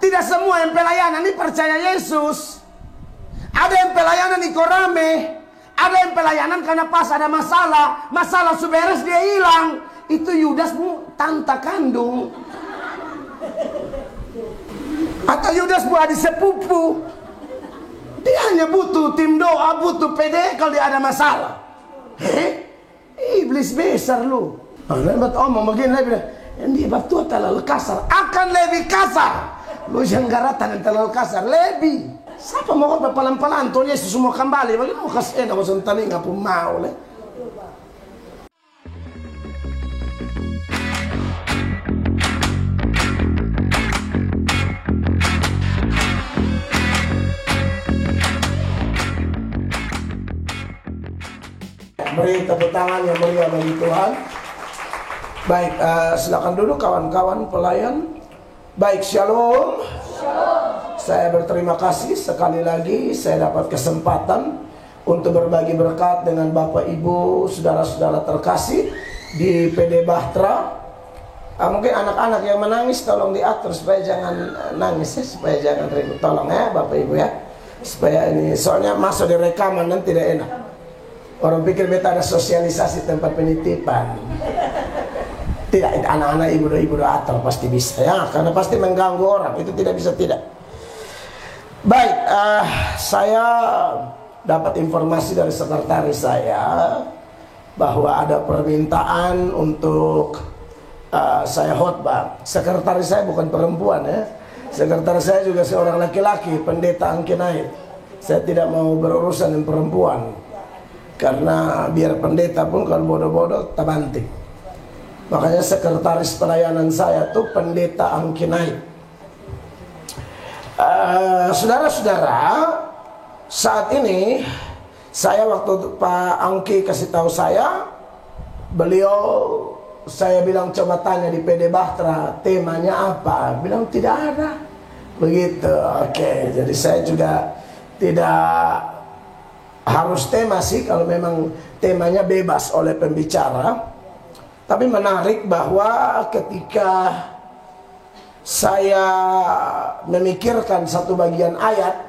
Tidak semua yang pelayanan ini percaya Yesus. Ada yang pelayanan di Korame, ada yang pelayanan karena pas ada masalah suberes dia hilang. Itu Yudasmu tante kandung, atau Yudasmu adik sepupu. Dia hanya butuh tim doa, butuh PD kalau dia ada masalah. Iblis besar lu. Lebat omong begini lebih. Yang dia batu terlalu kasar, akan lebih kasar. Lu yang garatan yang terlalu kasar lebih. Siapa mau pelan-pelan tuh Yesus semua kembali. Bagaimana mau kasih enak masuk telinga pun mau le. Beri tepuk tangan yang meriah bagi Tuhan. Baik, silakan duduk kawan-kawan pelayan. Baik, shalom. Saya berterima kasih sekali lagi saya dapat kesempatan untuk berbagi berkat dengan Bapak Ibu, saudara-saudara terkasih di PD Bahtera. Mungkin anak-anak yang menangis tolong diatur supaya jangan nangis ya, supaya jangan ribut. Tolong ya Bapak Ibu ya. Supaya ini soalnya masuk di rekaman dan tidak enak. Orang pikir beta ada sosialisasi tempat penitipan. Tidak, anak-anak ibu atur pasti bisa ya, karena pasti mengganggu orang, itu tidak bisa tidak. Baik, saya dapat informasi dari sekretaris saya bahwa ada permintaan untuk saya khotbah. Sekretaris saya bukan perempuan ya, sekretaris saya juga seorang laki-laki, pendeta Angkinait. Saya tidak mau berurusan dengan perempuan, karena biar pendeta pun kalau bodoh-bodoh tabanting. Makanya sekretaris pelayanan saya tuh pendeta Angkinait. Saudara-saudara, saat ini saya waktu Pak Angki kasih tahu saya, saya bilang coba tanya di PD Bahtera temanya apa, bilang tidak ada. Begitu. Oke, jadi saya juga tidak harus tema sih kalau memang temanya bebas oleh pembicara. Tapi menarik bahwa ketika saya memikirkan satu bagian ayat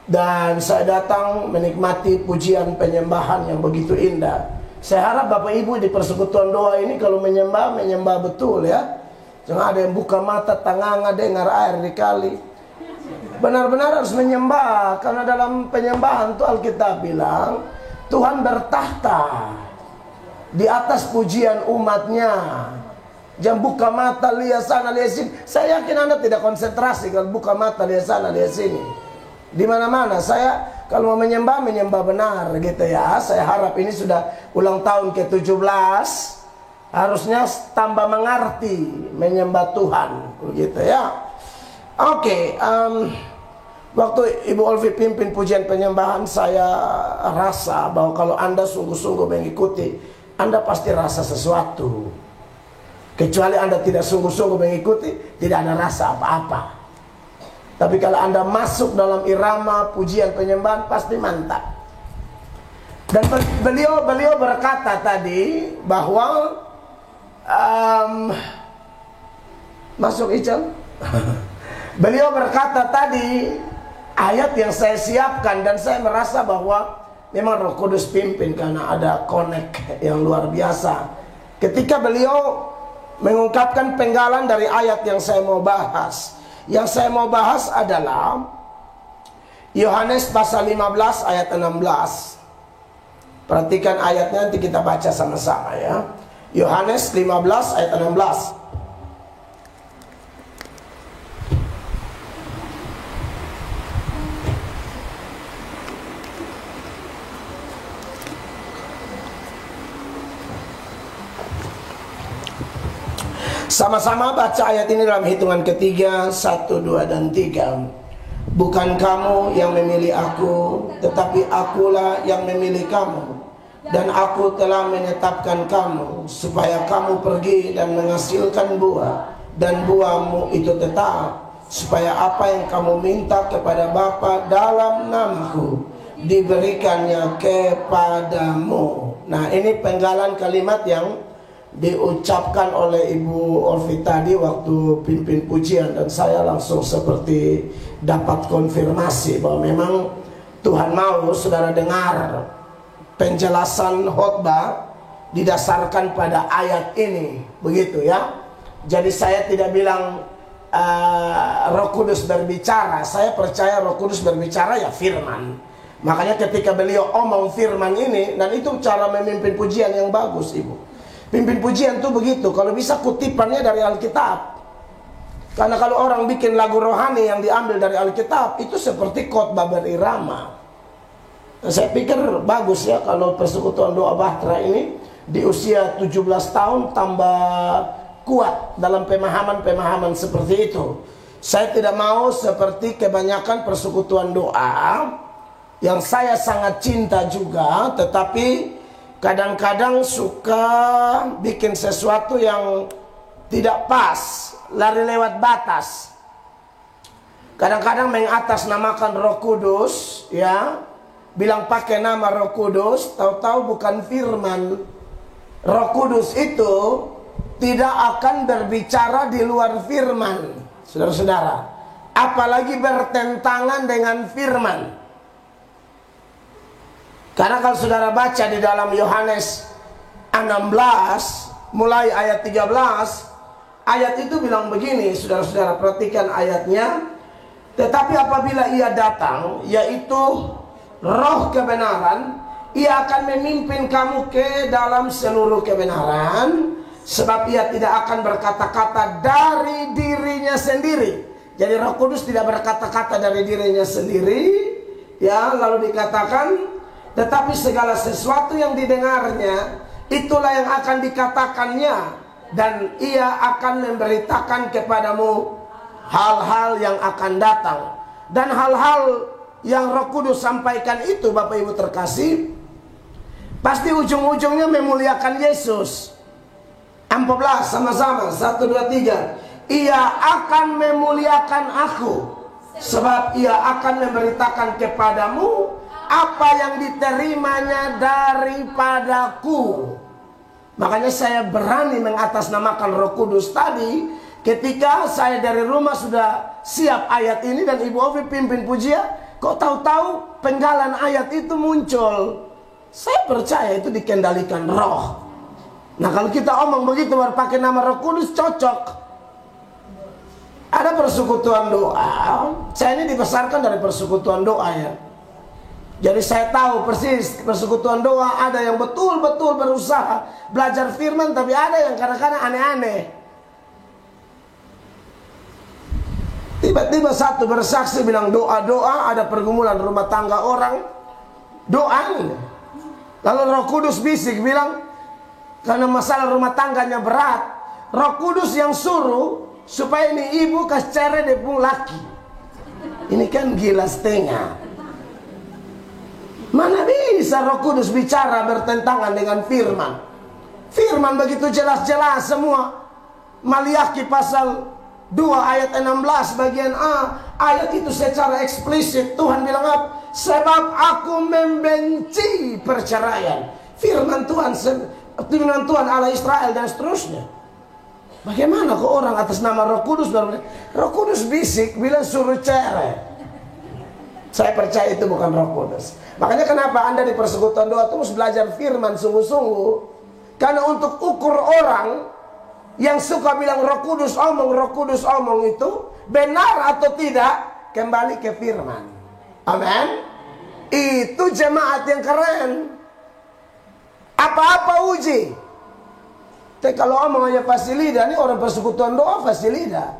dan saya datang menikmati pujian penyembahan yang begitu indah, saya harap Bapak Ibu di persekutuan doa ini kalau menyembah betul ya. Jangan ada yang buka mata tanganga dengar air di kali. Benar-benar harus menyembah, karena dalam penyembahan itu Alkitab bilang Tuhan bertahta di atas pujian umatnya. Jangan buka mata lihat sana lihat sini. Saya yakin Anda tidak konsentrasi kalau buka mata lihat sana lihat sini. Di mana-mana saya kalau mau menyembah benar gitu ya. Saya harap ini sudah ulang tahun ke-17, harusnya tambah mengerti menyembah Tuhan begitu ya. Oke, waktu Ibu Olvi pimpin pujian penyembahan, saya rasa bahwa kalau Anda sungguh-sungguh mengikuti, Anda pasti rasa sesuatu. Kecuali Anda tidak sungguh-sungguh mengikuti, tidak ada rasa apa-apa. Tapi kalau Anda masuk dalam irama pujian penyembahan, pasti mantap. Dan beliau berkata tadi bahwa masuk Ical. Beliau berkata tadi ayat yang saya siapkan, dan saya merasa bahwa memang Roh Kudus pimpin karena ada connect yang luar biasa. Ketika beliau mengungkapkan penggalan dari ayat yang saya mau bahas. Yang saya mau bahas adalah Yohanes pasal 15 ayat 16. Perhatikan ayatnya, nanti kita baca sama-sama ya. Yohanes 15 ayat 16. Sama-sama baca ayat ini dalam hitungan ketiga, 1, 2, dan 3. Bukan kamu yang memilih aku, tetapi akulah yang memilih kamu. Dan aku telah menetapkan kamu, supaya kamu pergi dan menghasilkan buah, dan buahmu itu tetap, supaya apa yang kamu minta kepada Bapa dalam namaku, diberikannya kepadamu. Nah, ini penggalan kalimat yang diucapkan oleh Ibu Olvi tadi waktu pimpin pujian, dan saya langsung seperti dapat konfirmasi bahwa memang Tuhan mau saudara dengar penjelasan khotbah didasarkan pada ayat ini, begitu ya. Jadi saya tidak bilang Roh Kudus berbicara, saya percaya Roh Kudus berbicara ya firman. Makanya ketika beliau omong firman ini, dan itu cara memimpin pujian yang bagus, Ibu. Pimpin pujian tuh begitu, kalau bisa kutipannya dari Alkitab. Karena kalau orang bikin lagu rohani yang diambil dari Alkitab, itu seperti khotbah berirama. Saya pikir bagus ya kalau persekutuan doa Bahtera ini di usia 17 tahun tambah kuat dalam pemahaman-pemahaman seperti itu. Saya tidak mau seperti kebanyakan persekutuan doa yang saya sangat cinta juga, tetapi kadang-kadang suka bikin sesuatu yang tidak pas, lari lewat batas. Kadang-kadang mengatasnamakan Roh Kudus, ya, bilang pakai nama Roh Kudus, tahu-tahu bukan firman. Roh Kudus itu tidak akan berbicara di luar firman, saudara-saudara. Apalagi bertentangan dengan firman. Karena kalau saudara baca di dalam Yohanes 16 mulai ayat 13, ayat itu bilang begini, saudara-saudara, perhatikan ayatnya. Tetapi apabila ia datang, yaitu Roh kebenaran, ia akan memimpin kamu ke dalam seluruh kebenaran, sebab ia tidak akan berkata-kata dari dirinya sendiri. Jadi Roh Kudus tidak berkata-kata dari dirinya sendiri, ya, lalu dikatakan tetapi segala sesuatu yang didengarnya, itulah yang akan dikatakannya, dan ia akan memberitakan kepadamu hal-hal yang akan datang. Dan hal-hal yang Roh Kudus sampaikan itu, Bapak Ibu terkasih, pasti ujung-ujungnya memuliakan Yesus. 14 sama-sama, 1, 2, 3. Ia akan memuliakan aku, sebab ia akan memberitakan kepadamu apa yang diterimanya daripadaku. Makanya saya berani mengatasnamakan Roh Kudus tadi ketika saya dari rumah sudah siap ayat ini, dan Ibu Ovi pimpin pujian, kok tahu-tahu penggalan ayat itu muncul. Saya percaya itu dikendalikan Roh. Nah kalau kita omong begitu baru pakai nama Roh Kudus, cocok. Ada persekutuan doa. Saya ini dibesarkan dari persekutuan doa ya. Jadi saya tahu persis persekutuan doa ada yang betul-betul berusaha belajar firman, tapi ada yang kadang-kadang aneh-aneh. Tiba-tiba satu bersaksi bilang doa-doa, ada pergumulan rumah tangga orang, doa. Lalu Roh Kudus bisik bilang, karena masalah rumah tangganya berat, Roh Kudus yang suruh supaya ini ibu kasih cere depung laki. Ini kan gila setengah. Mana bisa Roh Kudus bicara bertentangan dengan firman? Firman begitu jelas-jelas semua. Maliaki pasal 2 ayat 16 bagian A, ayat itu secara eksplisit Tuhan bilang apa? Sebab aku membenci perceraian. Firman Tuhan Allah Israel dan seterusnya. Bagaimana kok orang atas nama Roh Kudus Roh Kudus bisik bilang suruh cerai? Saya percaya itu bukan Roh Kudus. Makanya kenapa Anda di persekutuan doa terus belajar firman sungguh-sungguh. Karena untuk ukur orang yang suka bilang Roh Kudus omong itu benar atau tidak, kembali ke firman. Amin. Itu jemaat yang keren. Apa-apa uji. Tapi kalau omongannya fasilida, ini orang persekutuan doa fasilida.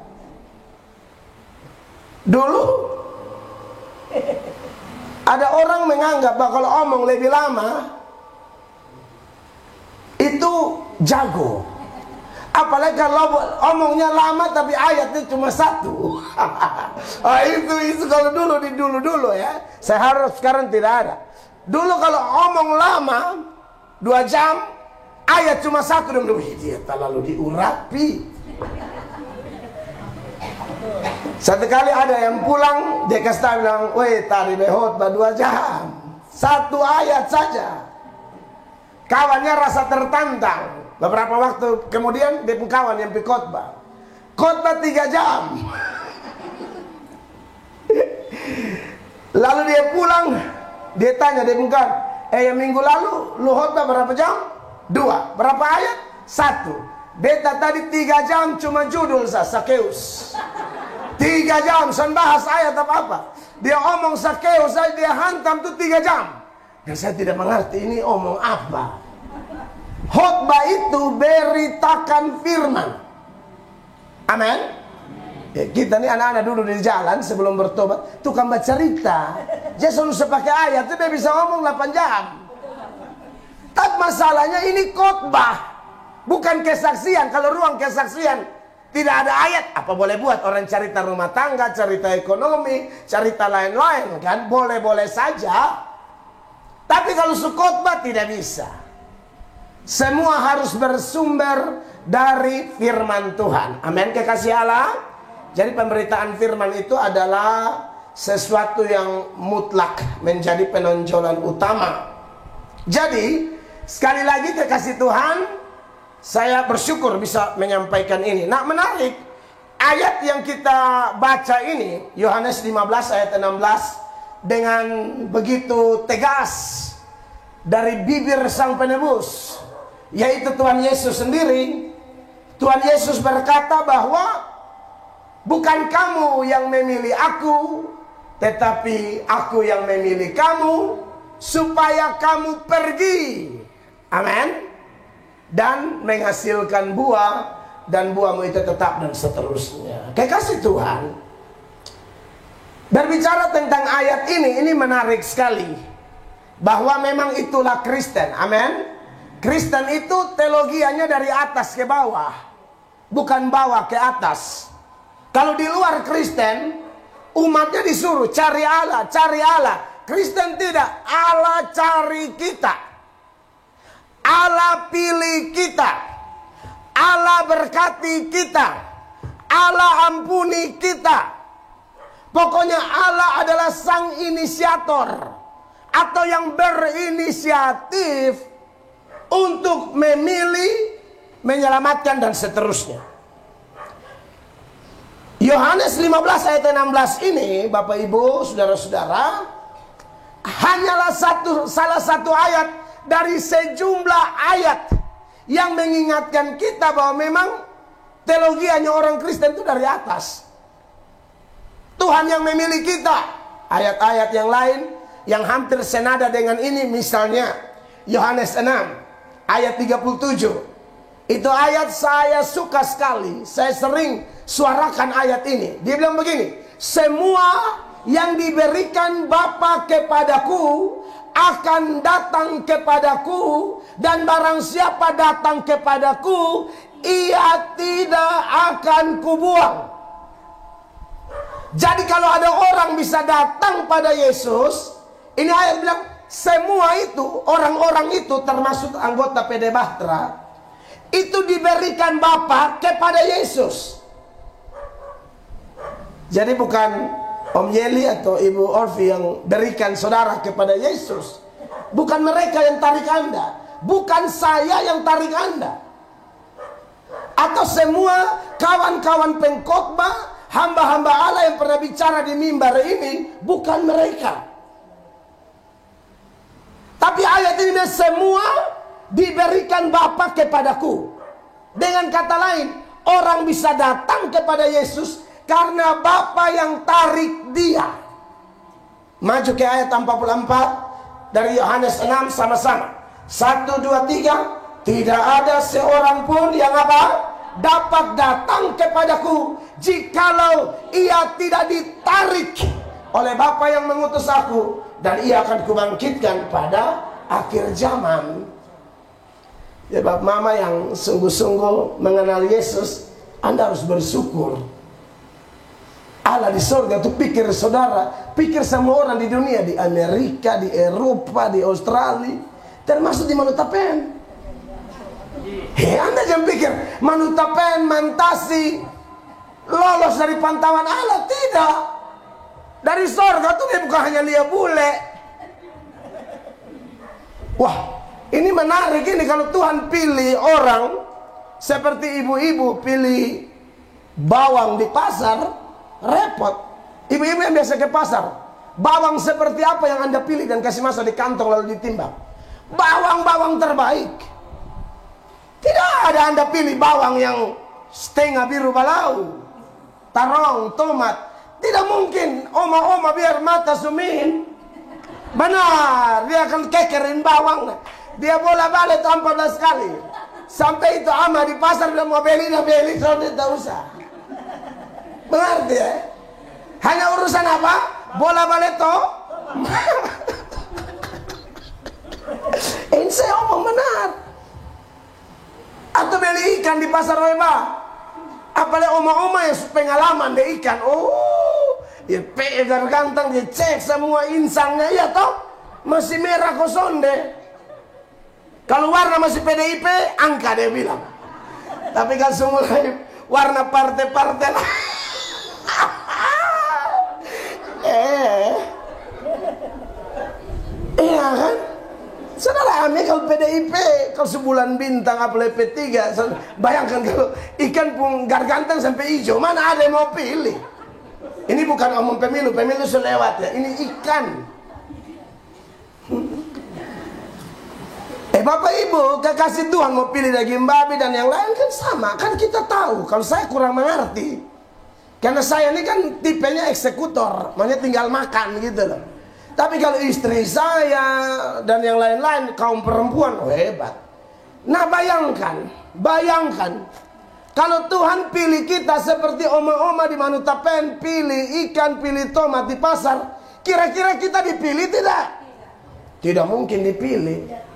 Dulu ada orang menganggap bahwa kalau omong lebih lama itu jago. Apalagi kalau omongnya lama tapi ayatnya cuma 1. Itu kalau dulu ya. Saya harap sekarang tidak ada. Dulu kalau omong lama 2 jam, ayat cuma 1, dan dia terlalu diurapi. Satu kali ada yang pulang, dia kasih tahu bilang, weh tadi behot 2 jam, 1 ayat saja. Kawannya rasa tertantang. Beberapa waktu kemudian dia pun kawan yang pergi khotbah. Khotbah 3 jam. Lalu dia pulang, dia tanya, dia pun kawan, yang minggu lalu lu khotbah berapa jam? 2. Berapa ayat? 1. Beta tadi 3 jam cuma judul Sakeus. 3 jam, sen bahas ayat apa-apa. Dia omong Sakeus saja, dia hantam tuh 3 jam. Dan saya tidak mengerti ini omong apa. Khotbah itu beritakan firman. Amin. Ya, kita nih anak-anak dulu di jalan sebelum bertobat, tukang baca cerita. Dia selalu sepakai ayat, itu dia bisa ngomong 8 jam. Tapi masalahnya ini khotbah, bukan kesaksian. Kalau ruang kesaksian tidak ada ayat, apa boleh buat? Orang cerita rumah tangga, cerita ekonomi, cerita lain-lain kan, boleh-boleh saja. Tapi kalau khotbah tidak bisa. Semua harus bersumber dari firman Tuhan. Amin, kekasih Allah. Jadi pemberitaan firman itu adalah sesuatu yang mutlak, menjadi penonjolan utama. Jadi sekali lagi kekasih Tuhan, saya bersyukur bisa menyampaikan ini. Nah, menarik, ayat yang kita baca ini, Yohanes 15 ayat 16, dengan begitu tegas dari bibir sang penebus, yaitu Tuhan Yesus sendiri. Tuhan Yesus berkata bahwa bukan kamu yang memilih aku, tetapi aku yang memilih kamu, supaya kamu pergi. Amin. Dan menghasilkan buah, dan buahmu itu tetap, dan seterusnya. Kekasih Tuhan, berbicara tentang ayat ini menarik sekali. Bahwa memang itulah Kristen. Amin. Kristen itu teologianya dari atas ke bawah, bukan bawah ke atas. Kalau di luar Kristen, umatnya disuruh cari Allah, cari Allah. Kristen tidak, Allah cari kita. Allah pilih kita. Allah berkati kita. Allah ampuni kita. Pokoknya Allah adalah sang inisiator, atau yang berinisiatif untuk memilih, menyelamatkan, dan seterusnya. Yohanes 15 ayat 16 ini, Bapak Ibu, saudara-saudara, hanyalah salah satu ayat dari sejumlah ayat yang mengingatkan kita bahwa memang teologianya orang Kristen itu dari atas. Tuhan yang memilih kita. Ayat-ayat yang lain yang hampir senada dengan ini, misalnya Yohanes 6 ayat 37. Itu ayat saya suka sekali. Saya sering suarakan ayat ini. Dia bilang begini, semua yang diberikan Bapa kepadaku akan datang kepadaku, dan barang siapa datang kepadaku, ia tidak akan kubuang. Jadi kalau ada orang bisa datang pada Yesus, ini ayat bilang semua itu, orang-orang itu termasuk anggota PD Bahtera, itu diberikan Bapa kepada Yesus. Jadi bukan Om Yeli atau Ibu Orvi yang berikan saudara kepada Yesus. Bukan mereka yang tarik Anda. Bukan saya yang tarik Anda. Atau semua kawan-kawan pengkhotbah, hamba-hamba Allah yang pernah bicara di mimbar ini, bukan mereka. Tapi ayat ini semua diberikan Bapa kepadaku. Dengan kata lain, orang bisa datang kepada Yesus karena Bapa yang tarik dia. Maju ke ayat 44 dari Yohanes 6 sama-sama. 1, 2, 3. Tidak ada seorang pun yang apa? Dapat datang kepadaku jikalau ia tidak ditarik oleh Bapa yang mengutus aku, dan ia akan kubangkitkan pada akhir zaman. Ya, Bapak Mama yang sungguh-sungguh mengenal Yesus, Anda harus bersyukur. Allah di surga tuh pikir saudara, pikir semua orang di dunia, di Amerika, di Eropa, di Australia, termasuk di Manutapen. Anda jangan pikir Manutapen, Mantasi lolos dari pantauan Allah. Tidak. Dari surga tuh dia bukan hanya lihat bule. Wah, Ini menarik ini, kalau Tuhan pilih orang seperti ibu-ibu pilih bawang di pasar, repot. Ibu-ibu yang biasa ke pasar, bawang seperti apa yang Anda pilih dan kasih masuk di kantong lalu ditimbang? Bawang-bawang terbaik. Tidak ada Anda pilih bawang yang setengah biru balau, tarong, tomat. Tidak mungkin. Oma-oma biar mata sumin. Benar, dia akan kekerin bawang. Dia bola-balik 14 kali. Sampai itu ama di pasar bilang mau beli, dah beli, soalnya tak usah. Mengerti ya? Hanya urusan apa? Bola-balik toh. Ini saya omong benar. Atau beli ikan di pasar Weba. Apalagi oma-oma yang pengalaman deh ikan. Oh, ya pegar ganteng, dia cek semua insangnya, ya toh masih merah kosong deh. Kalau warna masih PDIP, angka dia bilang. Tapi kan semua warna partai-partai lah. Iya kan? Saudara Ami kalau PDIP, kalau sebulan bintang apalagi P3, bayangkan kalau ikan pun garganteng sampai hijau, mana ada yang mau pilih? Ini bukan omong pemilu, pemilu sudah lewat ya. Ini ikan. Bapak Ibu, kekasih Tuhan mau pilih daging babi dan yang lain kan sama. Kan kita tahu, kalau saya kurang mengerti. Karena saya ini kan tipenya eksekutor, makanya tinggal makan gitu loh. Tapi kalau istri saya dan yang lain-lain, kaum perempuan, oh hebat. Nah bayangkan. Kalau Tuhan pilih kita seperti oma-oma di Manutapen, pilih ikan, pilih tomat di pasar, kira-kira kita dipilih tidak? Tidak mungkin dipilih.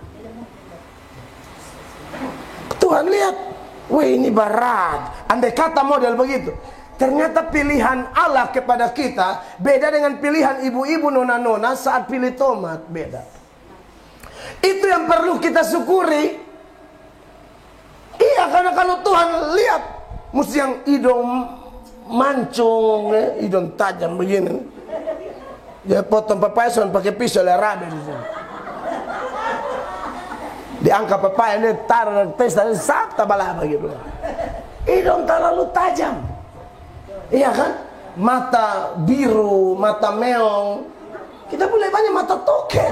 Tuhan lihat, wah ini berat. Andai kata model begitu, ternyata pilihan Allah kepada kita beda dengan pilihan ibu-ibu nona-nona saat pilih tomat, beda. Itu yang perlu kita syukuri. Iya, karena kalau Tuhan lihat, mesti yang hidung mancung, hidung tajam begini. Dia potong papaya pakai pisau lerabe di sini. Diangkat papaya, dia taruh tes dan sabta balaba gitu. Hidung terlalu tajam. Iya kan? Mata biru, mata meong. Kita boleh banyak mata toke.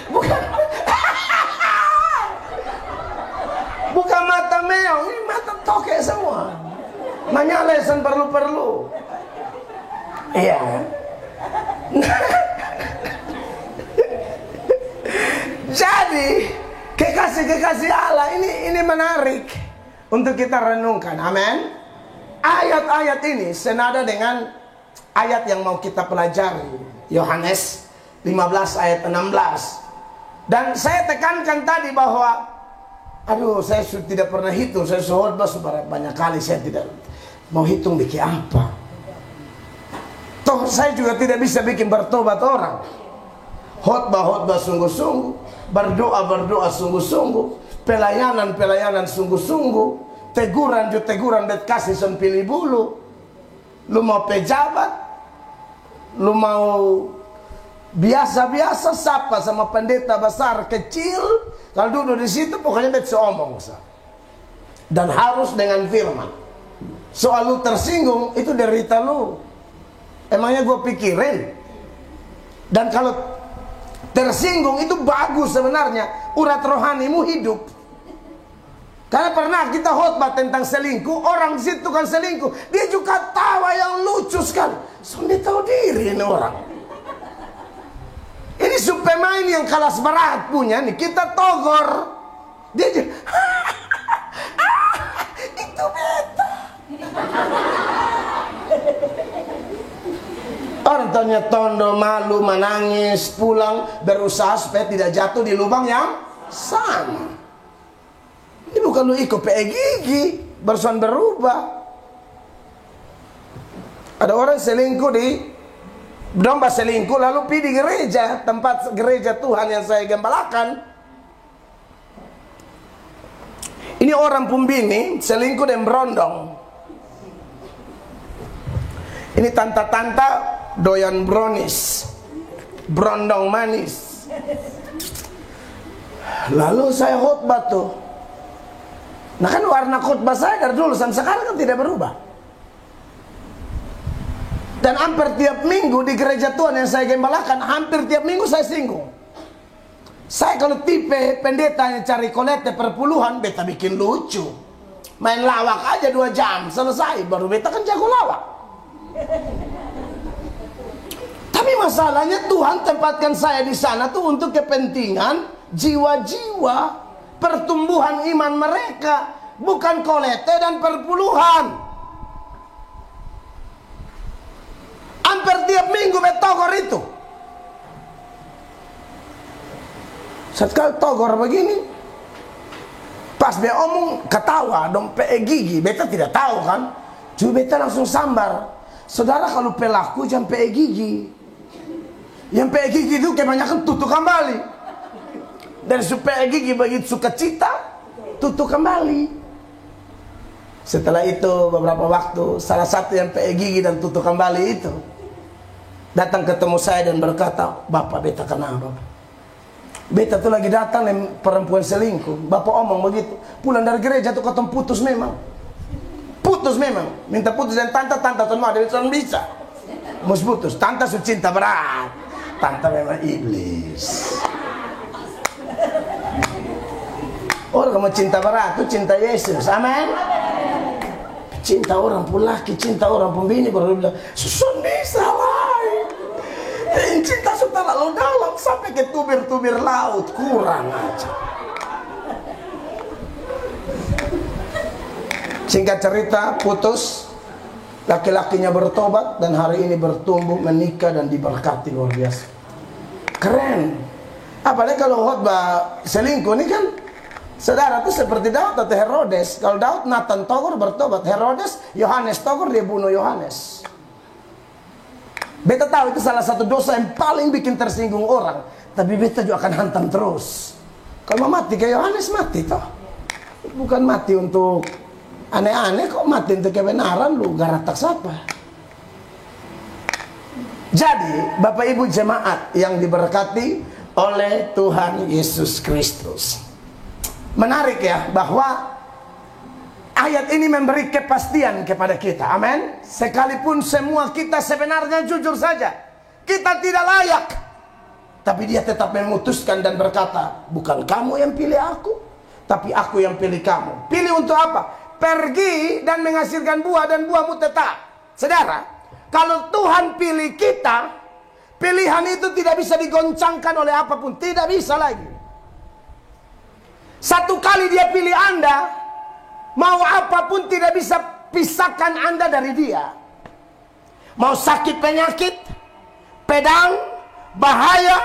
Bukan mata. Bukan mata meong, ini mata toke semua. Manyalesan perlu-perlu. Iya. Jadi kekasih-kekasih Allah ini menarik untuk kita renungkan. Amin. Ayat-ayat ini senada dengan ayat yang mau kita pelajari, Yohanes 15 ayat 16. Dan saya tekankan tadi bahwa saya sudah tidak pernah hitung. Saya khotbah banyak kali, saya tidak mau hitung bikin apa. Toh saya juga tidak bisa bikin bertobat orang. Khotbah sungguh-sungguh, berdoa sungguh-sungguh, pelayanan sungguh-sungguh, teguran bet kasih pilih bulu. Lu mau pejabat, lu mau biasa-biasa sapa sama pendeta besar kecil, kalau duduk di situ pokoknya bet seomong. Dan harus dengan firman. Soal lu tersinggung, itu derita lu. Emangnya gue pikirin. Dan kalau tersinggung itu bagus sebenarnya, urat rohanimu hidup. Karena pernah kita khotbah tentang selingkuh, orang di situ kan selingkuh, dia juga tawa yang lucu sekali. Sudah tahu diri ini orang. Ini pemain yang kelas berat punya nih, kita togor. Dia itu beta. Orang tanya tondo, malu, menangis, pulang, berusaha supaya tidak jatuh di lubang yang sama. Ini bukan lu ikut PE gigi, bersuan berubah. Ada orang selingkuh di domba selingkuh, lalu pergi di gereja, tempat gereja Tuhan yang saya gembalakan. Ini orang Pumbini selingkuh dan berondong. Ini tanta-tanta doyan brownies, brondong manis. Lalu saya khutbah tuh. Nah kan warna khutbah saya dari dulu sampai sekarang kan tidak berubah. Dan hampir tiap minggu di gereja Tuhan yang saya gembalakan, hampir tiap minggu saya singgung. Saya kalau tipe pendeta yang cari kolekte perpuluhan, beta bikin lucu. Main lawak aja 2 jam, selesai. Baru beta kan jago lawak. Tapi masalahnya Tuhan tempatkan saya di sana tuh untuk kepentingan jiwa-jiwa, pertumbuhan iman mereka, bukan kolekte dan perpuluhan. Hampir tiap minggu betogor itu. Sekali togor begini, pas dia omong ketawa dong pe gigi, beta tidak tahu kan. Cuma beta langsung sambar. Saudara kalau pelaku jangan pe gigi. Yang pe gigi itu kebanyakan tutup kembali. Dan supaya gigi begitu suka cita, tutup kembali. Setelah itu beberapa waktu, salah satu yang pe gigi dan tutup kembali itu datang ketemu saya dan berkata, "Bapak, beta kenapa? Beta tuh lagi datang nih perempuan selingkuh." Bapak omong begitu. Pulang dari gereja tuh ketemu putus memang. Putus memang. Minta putus dan tante tuh mau ada bisa. Mus putus. Tante su cinta berat. Tante memang iblis. Orang kamu cinta berat tuh cinta Yesus. Amin. Cinta orang pun laki, cinta orang pun bini, baru bilang, "Susun bisa lah." Cinta sudah lalu dalam sampai ke tubir-tubir laut, kurang aja. Singkat cerita, putus. Laki-lakinya bertobat dan hari ini bertumbuh, menikah dan diberkati luar biasa. Keren. Apalagi kalau khotbah selingkuh ini kan, saudara itu seperti Daud atau Herodes. Kalau Daud, Nathan Togor bertobat. Herodes, Yohanes Togor, dia bunuh Yohanes. Beta tahu itu salah satu dosa yang paling bikin tersinggung orang. Tapi beta juga akan hantam terus. Kalau mau mati kayak Yohanes, mati toh. Bukan mati untuk aneh-aneh, kok mati untuk kebenaran, lu garatak siapa? Jadi Bapak Ibu jemaat yang diberkati oleh Tuhan Yesus Kristus, menarik ya bahwa ayat ini memberi kepastian kepada kita. Amin. Sekalipun semua kita sebenarnya jujur saja, kita tidak layak, tapi dia tetap memutuskan dan berkata, "Bukan kamu yang pilih aku, tapi aku yang pilih kamu." Pilih untuk apa? Pergi dan menghasilkan buah, dan buahmu tetap. Saudara, kalau Tuhan pilih kita, pilihan itu tidak bisa digoncangkan oleh apapun. Tidak bisa lagi. Satu kali dia pilih Anda, mau apapun tidak bisa pisahkan Anda dari dia. Mau sakit penyakit, pedang, bahaya,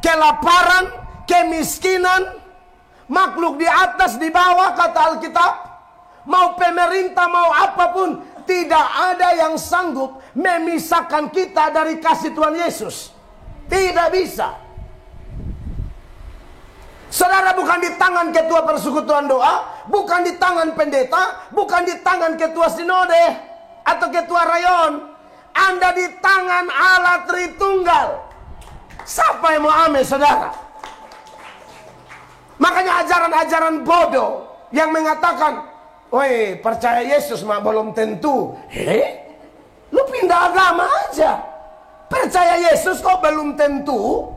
kelaparan, kemiskinan, makhluk di atas, di bawah, kata Alkitab. Mau pemerintah, mau apapun, tidak ada yang sanggup memisahkan kita dari kasih Tuhan Yesus. Tidak bisa. Saudara, bukan di tangan ketua persekutuan doa, bukan di tangan pendeta, bukan di tangan ketua sinode atau ketua rayon. Anda di tangan Allah Tritunggal. Siapa yang mau amin, saudara? Makanya ajaran-ajaran bodoh yang mengatakan, "Woi, percaya Yesus mah belum tentu." Lu pindah agama aja. Percaya Yesus kok belum tentu?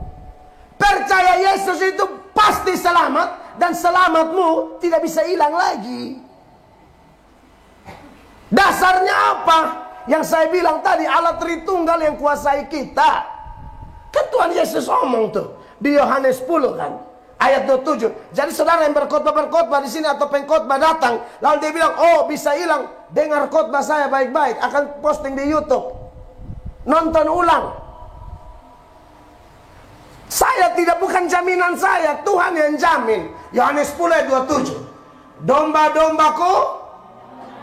Percaya Yesus itu pasti selamat, dan selamatmu tidak bisa hilang lagi. Dasarnya apa? Yang saya bilang tadi, Allah Tritunggal yang kuasai kita. Kan Tuhan Yesus omong tuh di Yohanes 10 kan, ayat 27. Jadi saudara yang berkhotbah di sini atau pengkhotbah datang, lalu dia bilang, "Oh, bisa hilang, dengar khotbah saya baik-baik, akan posting di YouTube. Nonton ulang." Saya tidak, bukan jaminan saya, Tuhan yang jamin. Yohanes 10 ayat 27. "Domba-dombaku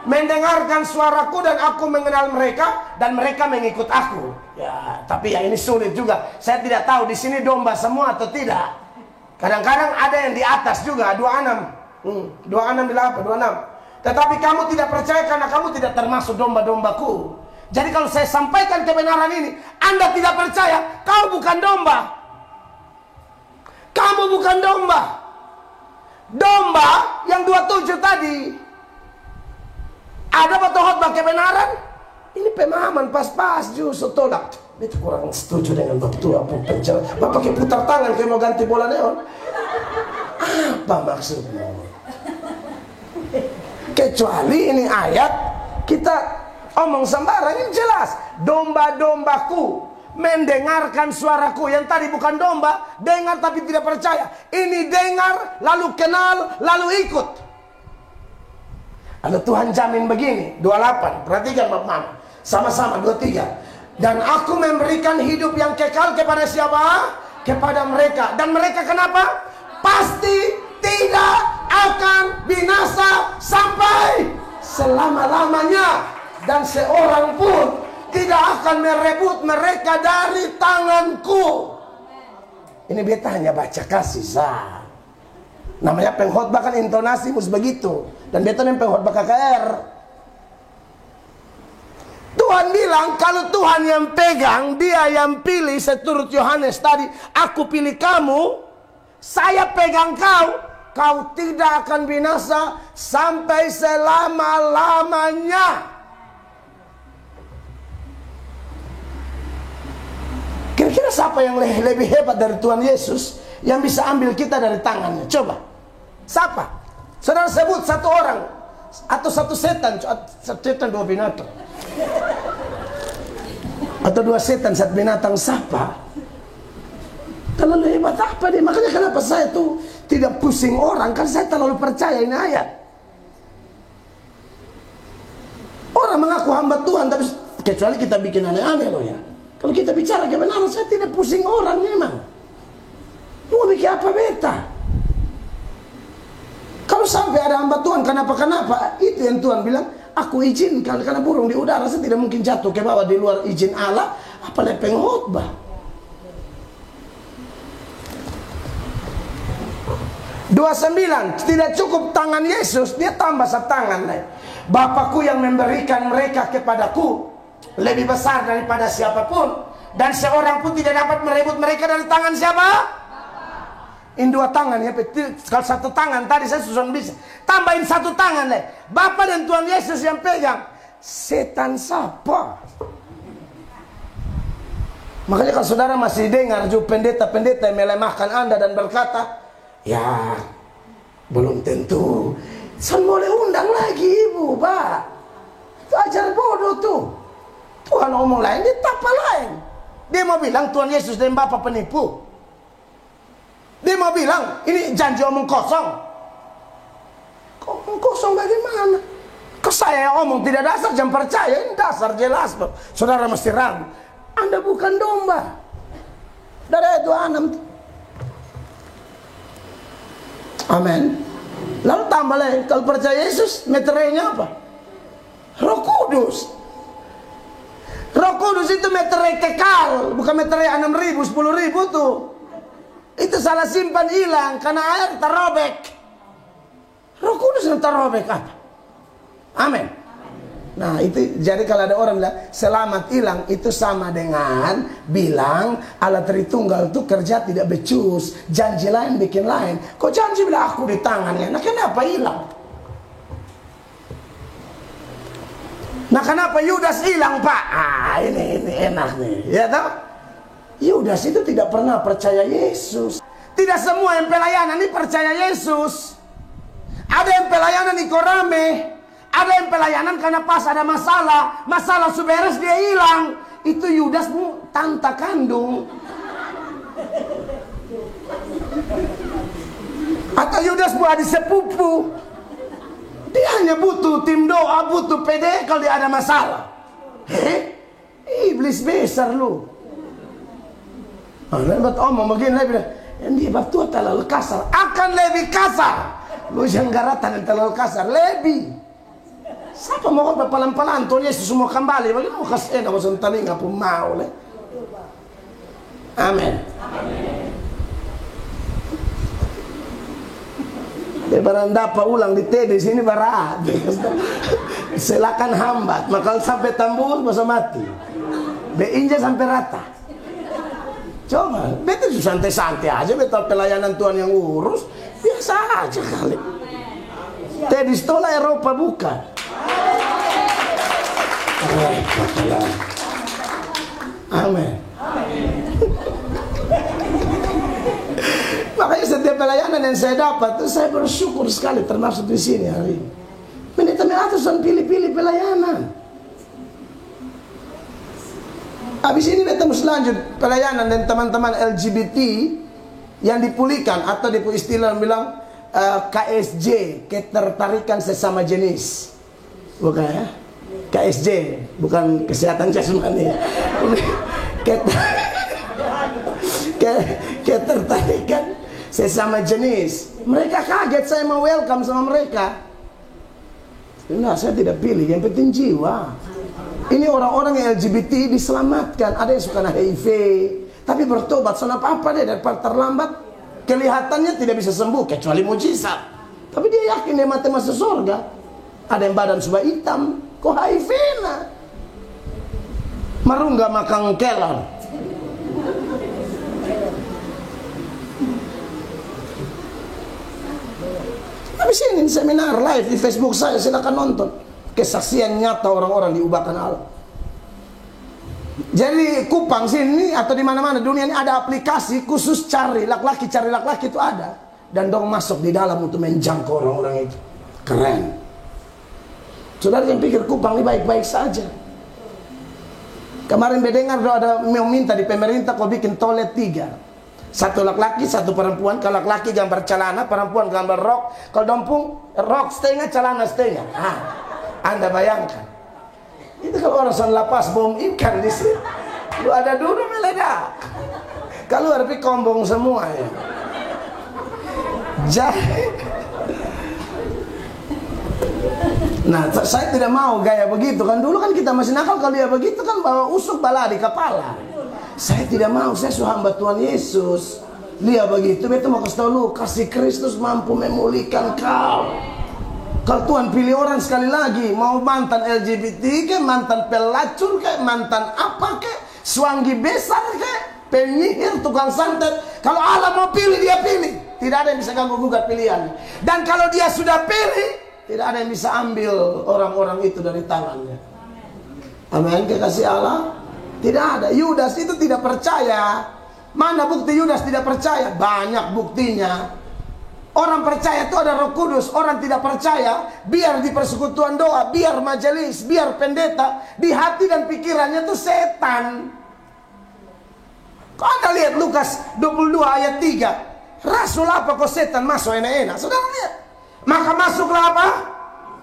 mendengarkan suaraku, dan aku mengenal mereka, dan mereka mengikut aku." Ya, tapi ya ini sulit juga. Saya tidak tahu di sini domba semua atau tidak. Kadang-kadang ada yang di atas juga, 26. 26 bila apa? 26. "Tetapi kamu tidak percaya karena kamu tidak termasuk domba-dombaku." Jadi kalau saya sampaikan kebenaran ini, Anda tidak percaya, kau bukan domba. Kamu bukan domba. domba yang 27 tadi. Ada betul khotbah kebenaran. Ini pemahaman pas-pas justru tolak. Itu kurang setuju dengan waktu apa penjara. Bapak pakai putar tangan kayak mau ganti bola neon. Apa maksudnya? Kecuali ini ayat kita omong sembarang, ini jelas. Domba-dombaku mendengarkan suaraku. Yang tadi bukan domba, dengar tapi tidak percaya. Ini dengar, lalu kenal, lalu ikut. Ada Tuhan jamin begini, 28. Perhatikan Bapak, sama-sama 23. Dan aku memberikan hidup yang kekal kepada siapa? Kepada mereka. Dan mereka kenapa? Pasti tidak akan binasa sampai selama-lamanya. Dan seorang pun tidak akan merebut mereka dari tanganku. Ini beta hanya baca kasih sah. Namanya pengkhotbah kan intonasi mus begitu. Dan beta ini pengkhotbah KKR. Tuhan bilang kalau Tuhan yang pegang, Dia yang pilih, seturut Yohanes tadi, aku pilih kamu, saya pegang kau, kau tidak akan binasa sampai selama-lamanya. Kira-kira siapa yang lebih hebat dari Tuhan Yesus yang bisa ambil kita dari tangannya? Coba, siapa? Saudara sebut satu orang atau satu setan, dua binatang. Atau dua setan, satu binatang, siapa? Terlalu hebat apa dia? Makanya kenapa saya tuh tidak pusing orang, kan saya terlalu percaya ini ayat. Orang mengaku hamba Tuhan, tapi kecuali kita bikin aneh-aneh loh ya. Kalau kita bicara kebenaran, saya tidak pusing orang memang. Mau bikin apa beta? Kalau sampai ada hamba Tuhan kenapa-kenapa, itu yang Tuhan bilang, aku izinkan, karena burung di udara saya tidak mungkin jatuh ke bawah di luar izin Allah, apalagi pengkhotbah. Dua 29, tidak cukup tangan Yesus, dia tambah satu tangan. Bapakku yang memberikan mereka kepadaku lebih besar daripada siapapun, dan seorang pun tidak dapat merebut mereka dari tangan siapa? Ini dua tangan ya. Kalau satu tangan tadi saya susun bisa. Tambahin satu tangan leh. Bapa dan Tuhan Yesus yang pegang. Setan siapa? Makanya kalau saudara masih dengar juga pendeta-pendeta yang melemahkan Anda dan berkata, ya belum tentu. Saya boleh undang lagi ibu, Pak. Itu ajar bodoh tuh. Tuhan omong lain, dia tapa lain. Dia mau bilang Tuhan Yesus dan Bapa penipu. Dia mau bilang ini janji omong kosong. Omong kosong bagaimana? Kok saya omong tidak dasar, jangan percaya. Ini dasar jelas loh. Saudara mesti ragu. Anda bukan domba. Dari ayat 26. Amin. Lalu tambah lagi, kalau percaya Yesus, meterainya apa? Roh Kudus. Roh Kudus itu meterai kekal, bukan meterai 6.000, 10.000 tuh. Itu salah simpan hilang karena air terrobek. Roh Kudus yang terrobek apa? Amin. Nah itu jadi kalau ada orang bilang selamat hilang, itu sama dengan bilang Allah Tritunggal itu kerja tidak becus, janji lain bikin lain. Kok janji bilang aku di tangannya? Nah kenapa hilang? Nah kenapa Yudas hilang Pak? Ah ini enak nih, ya tahu? Yudas itu tidak pernah percaya Yesus. Tidak semua yang pelayanan ini percaya Yesus. Ada yang pelayanan di Korame, ada yang pelayanan karena pas ada masalah suberes dia hilang. Itu Yudas tante kandung. Atau Yudas buat adik sepupu. Dia hanya butuh tim doa, butuh PD kalau dia ada masalah. Iblis besar lu. Lebat omong begini lagi bilang, dia bab tua terlalu kasar. Akan lebih kasar. Lu jangan garatan yang terlalu kasar, lebih. Siapa mau pelan-pelan Tuhan Yesus semua kembali? Bagaimana mau kasih enak masuk telinga pun mau le. Amin. Lebaran dapat ulang di TD sini berat. Silakan hambat, maka sampai tambur masa mati. Beinja sampai rata. Coba, beta santai-santai aja, beta pelayanan Tuhan yang urus. Biasa aja kali. Di sekolah Eropa bukan. Amin. Makanya setiap pelayanan yang saya dapat, saya bersyukur sekali, termasuk di sini hari ini. Menit-menit pilih-pilih pelayanan. Habis ini kita harus lanjut pelayanan dan teman-teman LGBT yang dipulihkan atau di istilah bilang KSJ, ketertarikan sesama jenis. Bukan ya? KSJ, bukan kesehatan jasmani. Ketertarikan sesama jenis. Mereka kaget saya mau welcome sama mereka. Nah, saya tidak pilih, yang penting jiwa. Ini orang-orang yang LGBT diselamatkan. Ada yang suka HIV, tapi bertobat. Soalnya apa deh, daripada terlambat. Kelihatannya tidak bisa sembuh kecuali mujizat, tapi dia yakin dia mati masuk surga. Ada yang badan sudah hitam, kok HIV nah marungga makang kelor. Habis ini seminar live di Facebook saya, silakan nonton. Kesaksian nyata orang-orang diubahkan Allah. Jadi Kupang sini atau di mana-mana dunia ini ada aplikasi khusus cari laki-laki itu ada, dan dong masuk di dalam untuk menjangkau orang-orang itu. Keren. Saudara yang pikir Kupang ini baik-baik saja. Kemarin mendengar ada mau minta di pemerintah kau bikin toilet 3. Satu laki-laki, satu perempuan. Kalau laki-laki gambar celana, perempuan gambar rok. Kalau dompung rok setengah, celana setengah. Anda bayangkan. Itu kalau orang son lapas bom ikan di sini. Lu ada dulu meledak. Kalau harus kombong semua ya. Jadi, nah saya tidak mau gaya begitu kan. Dulu kan kita masih nakal, kalau dia begitu kan bawa usuk bala di kepala. Saya tidak mau, saya hamba Tuhan Yesus. Dia begitu, betul mau kasih tahu lu, kasih Kristus mampu memulihkan kau. Kalau Tuhan pilih orang sekali lagi, mau mantan LGBT ke, mantan pelacur ke, mantan apa ke, suanggi besar ke, penyihir, tukang santet. Kalau Allah mau pilih, dia pilih. Tidak ada yang bisa ganggu gugat pilihan. Dan kalau dia sudah pilih, tidak ada yang bisa ambil orang-orang itu dari tangannya. Amin, kekasih Allah. Tidak ada. Yudas itu tidak percaya. Mana bukti Yudas tidak percaya? Banyak buktinya. Orang percaya itu ada Roh Kudus. Orang tidak percaya, biar di persekutuan doa, biar majelis, biar pendeta, di hati dan pikirannya itu setan. Kau Anda lihat Lukas 22 ayat 3. Rasul apa kok setan masuk enak-enak? Saudara lihat. Maka masuklah apa?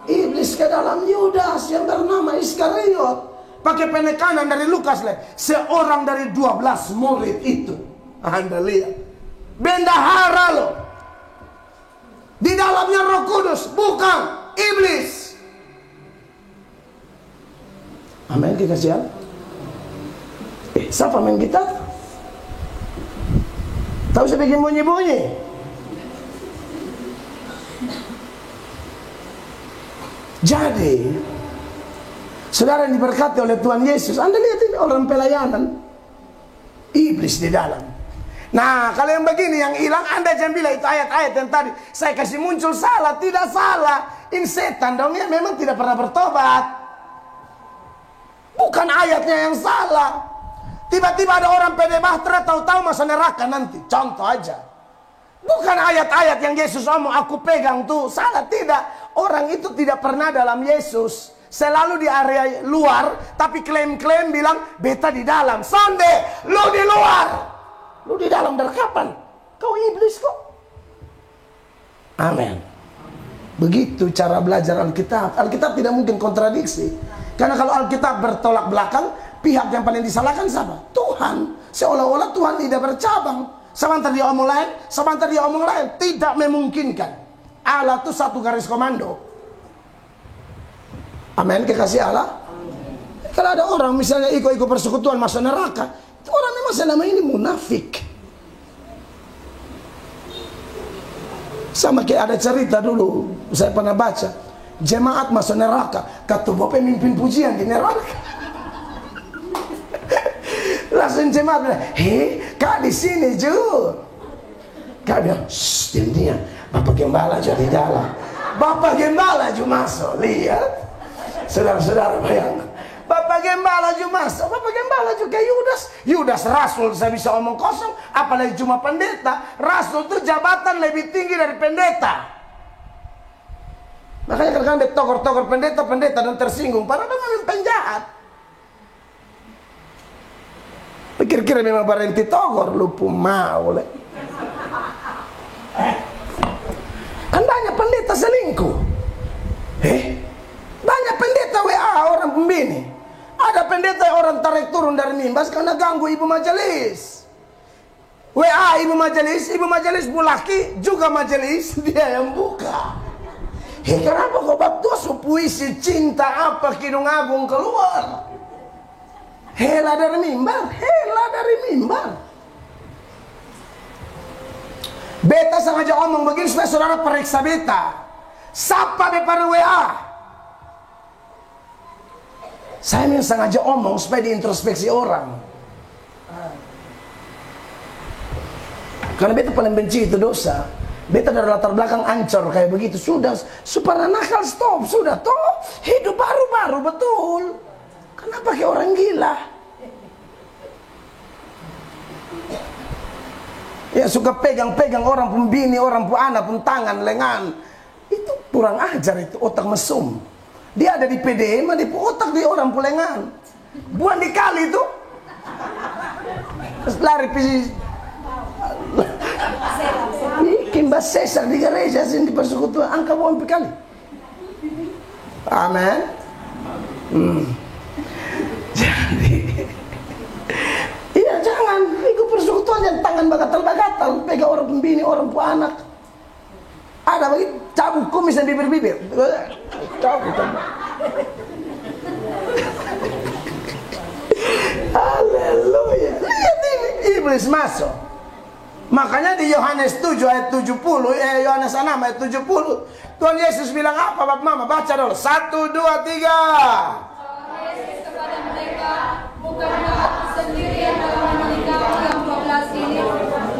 Iblis ke dalam Yudas yang bernama Iskariot. Pakai penekanan dari Lukas lah. Seorang dari 12 murid itu. Anda lihat. Bendahara loh. Di dalamnya Roh Kudus, bukan iblis. Amin, kekasih Allah. Siapa main gitar? Tahu saya bikin bunyi-bunyi. Jadi, saudara yang diberkati oleh Tuhan Yesus, Anda lihat ini orang pelayanan, iblis di dalam. Nah, kalau yang begini yang hilang, Anda jangan bilang itu ayat-ayat yang tadi saya kasih muncul salah. Tidak salah. Ini setan dong ya, memang tidak pernah bertobat. Bukan ayatnya yang salah. Tiba-tiba ada orang pede bahtera tahu-tahu masuk neraka nanti. Contoh aja. Bukan ayat-ayat yang Yesus omong aku pegang tuh salah, tidak. Orang itu tidak pernah dalam Yesus. Selalu di area luar, tapi klaim-klaim bilang beta di dalam. Sonde, lu di luar. Lu di dalam dari kapan? Kau iblis kok. Amin. Begitu cara belajar Alkitab. Alkitab tidak mungkin kontradiksi. Karena kalau Alkitab bertolak belakang, pihak yang paling disalahkan siapa? Tuhan. Seolah-olah Tuhan tidak bercabang. Sebentar dia omong lain, sebentar dia omong lain. Tidak memungkinkan. Allah itu satu garis komando. Amin, kekasih Allah. Kalau ada orang misalnya ikut-ikut persekutuan masuk neraka, orang memang selama ini munafik. Sama kayak ada cerita dulu, saya pernah baca, jemaat masuk neraka, ketua pemimpin pujian di neraka. Langsung jemaat bilang, hei, kak di sini Ju. Kak bilang, shh, diam. Bapak Gembala jadi jalan. Bapak Gembala juga masuk. Lihat. Saudara-saudara bayangkan. Bapak Gembala juga masuk. Bapak Gembala juga Yudas. Yudas rasul saya bisa omong kosong. Apalagi cuma pendeta. Rasul itu jabatan lebih tinggi dari pendeta. Makanya kadang-kadang togor-togor pendeta dan tersinggung. Padahal memang penjahat. Pikir-kira memang berhenti togor. Lupa mau. Kan banyak pendeta selingkuh. Banyak pendeta WA orang pembini. Ada pendeta yang orang tarik turun dari mimbas karena ganggu ibu majelis. WA ibu majelis bulaki juga majelis dia yang buka. Kenapa kau baptus puisi cinta apa Kidung Agung keluar? Hela dari mimbar. Beta sengaja omong begini supaya saudara periksa beta. Sapa depan WA. Saya memang sengaja omong supaya diintrospeksi orang. Karena beta paling benci itu dosa. Beta dari latar belakang ancur kayak begitu. Sudah, supaya nakal stop. Sudah, toh hidup baru-baru betul. Kenapa kayak orang gila? Ya suka pegang-pegang orang pembini, orang pun anak pun tangan, lengan. Itu kurang ajar itu, otak mesum. Dia ada di PDM, di otak dia orang pun lengan. Buang di kali itu. Terus lari pergi. Kimba Cesar di gereja sini di persekutuan angka buang kali. Amin. Jadi, iya jangan ikut persekutuan yang tangan bagatal-bagatal, pegang orang pembini, orang tua anak. Ada bagi cabut kumis dan bibir-bibir. Cabut. Haleluya. Lihat ini iblis masuk. Makanya di Yohanes 7 ayat 70, Yohanes 6 ayat 70, Tuhan Yesus bilang apa Bapak Mama? Baca dulu. 1, 2, 3. Yesus kepada mereka, bukanlah aku sendiri yang dalam menikah yang 12 ini,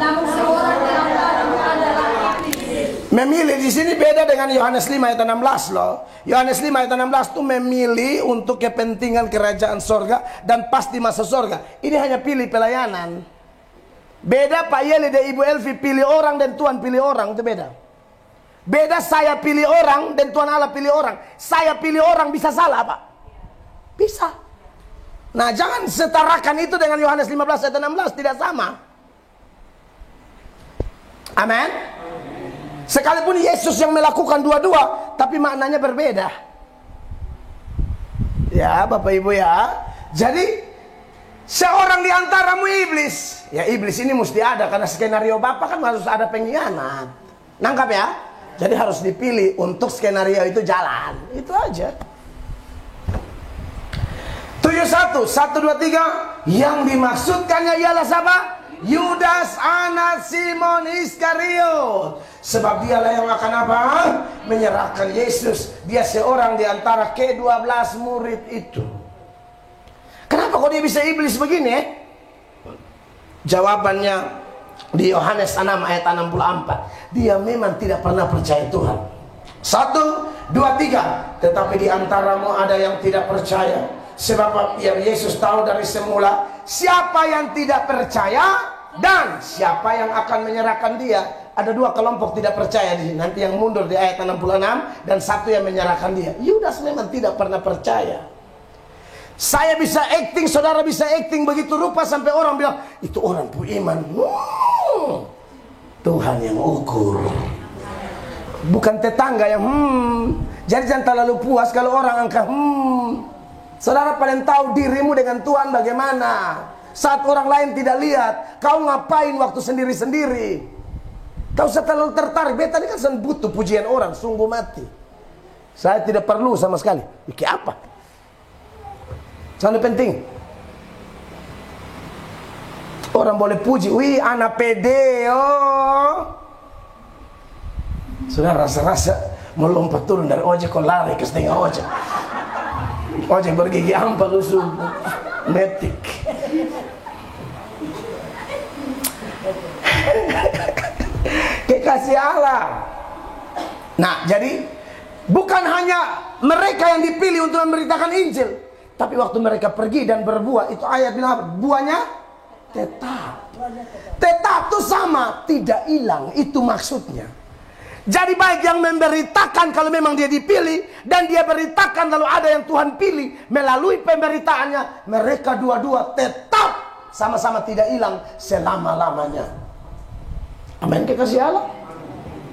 namun seorang di antaramu adalah iblis. Memilih di sini beda dengan Yohanes 5 ayat 16 loh. Yohanes 5 ayat 16 itu memilih untuk kepentingan kerajaan sorga dan pasti masuk sorga. Ini hanya pilih pelayanan. Beda Pak Yeli dan Ibu Elvi pilih orang dan Tuhan pilih orang, itu beda. Beda saya pilih orang dan Tuhan Allah pilih orang. Saya pilih orang bisa salah Pak? Bisa. Nah jangan setarakan itu dengan Yohanes 15 ayat 16, tidak sama. Amin. Sekalipun Yesus yang melakukan dua-dua, tapi maknanya berbeda. Ya Bapak Ibu ya. Jadi seorang di antaramu iblis. Ya iblis ini mesti ada karena skenario Bapak kan harus ada pengkhianat. Nangkap ya? Jadi harus dipilih untuk skenario itu jalan. Itu aja. 71 1, 2, 3. Yang dimaksudkannya ialah siapa? Yudas anak Simon Iskariot. Sebab dialah yang akan apa? Menyerahkan Yesus. Dia seorang di antara ke-12 murid itu. Kenapa kok dia bisa iblis begini? Jawabannya di Yohanes 6 ayat 64. Dia memang tidak pernah percaya Tuhan. 1, 2, 3. Tetapi di antaramu ada yang tidak percaya. Sebab biar Yesus tahu dari semula siapa yang tidak percaya dan siapa yang akan menyerahkan dia. Ada dua kelompok tidak percaya di sini. Nanti yang mundur di ayat 66 dan satu yang menyerahkan dia. Yudas memang tidak pernah percaya. Saya bisa acting, saudara bisa acting begitu rupa sampai orang bilang itu orang pu iman. Tuhan yang ukur, bukan tetangga yang Jadi jangan terlalu puas kalau orang angka Saudara paling tahu dirimu dengan Tuhan bagaimana. Saat orang lain tidak lihat, kau ngapain waktu sendiri-sendiri. Kau usah terlalu tertarik. Beta ini kan butuh pujian orang, sungguh mati. Saya tidak perlu sama sekali. Iki apa? Sangat penting. Orang boleh puji, wih anak pede, oh. Sudah rasa-rasa melompat turun dari ojek, kau lari ke setengah ojek. Ojek bergigi ampa lusuh metik. Kekasih Allah. Nah, jadi bukan hanya mereka yang dipilih untuk memberitakan Injil, tapi waktu mereka pergi dan berbuah, itu ayat bilang apa? Buahnya tetap. Tetap itu sama, tidak hilang, itu maksudnya. Jadi baik yang memberitakan kalau memang dia dipilih, dan dia beritakan lalu ada yang Tuhan pilih melalui pemberitaannya, mereka dua-dua tetap sama-sama tidak hilang selama-lamanya. Amin, kekasih Allah.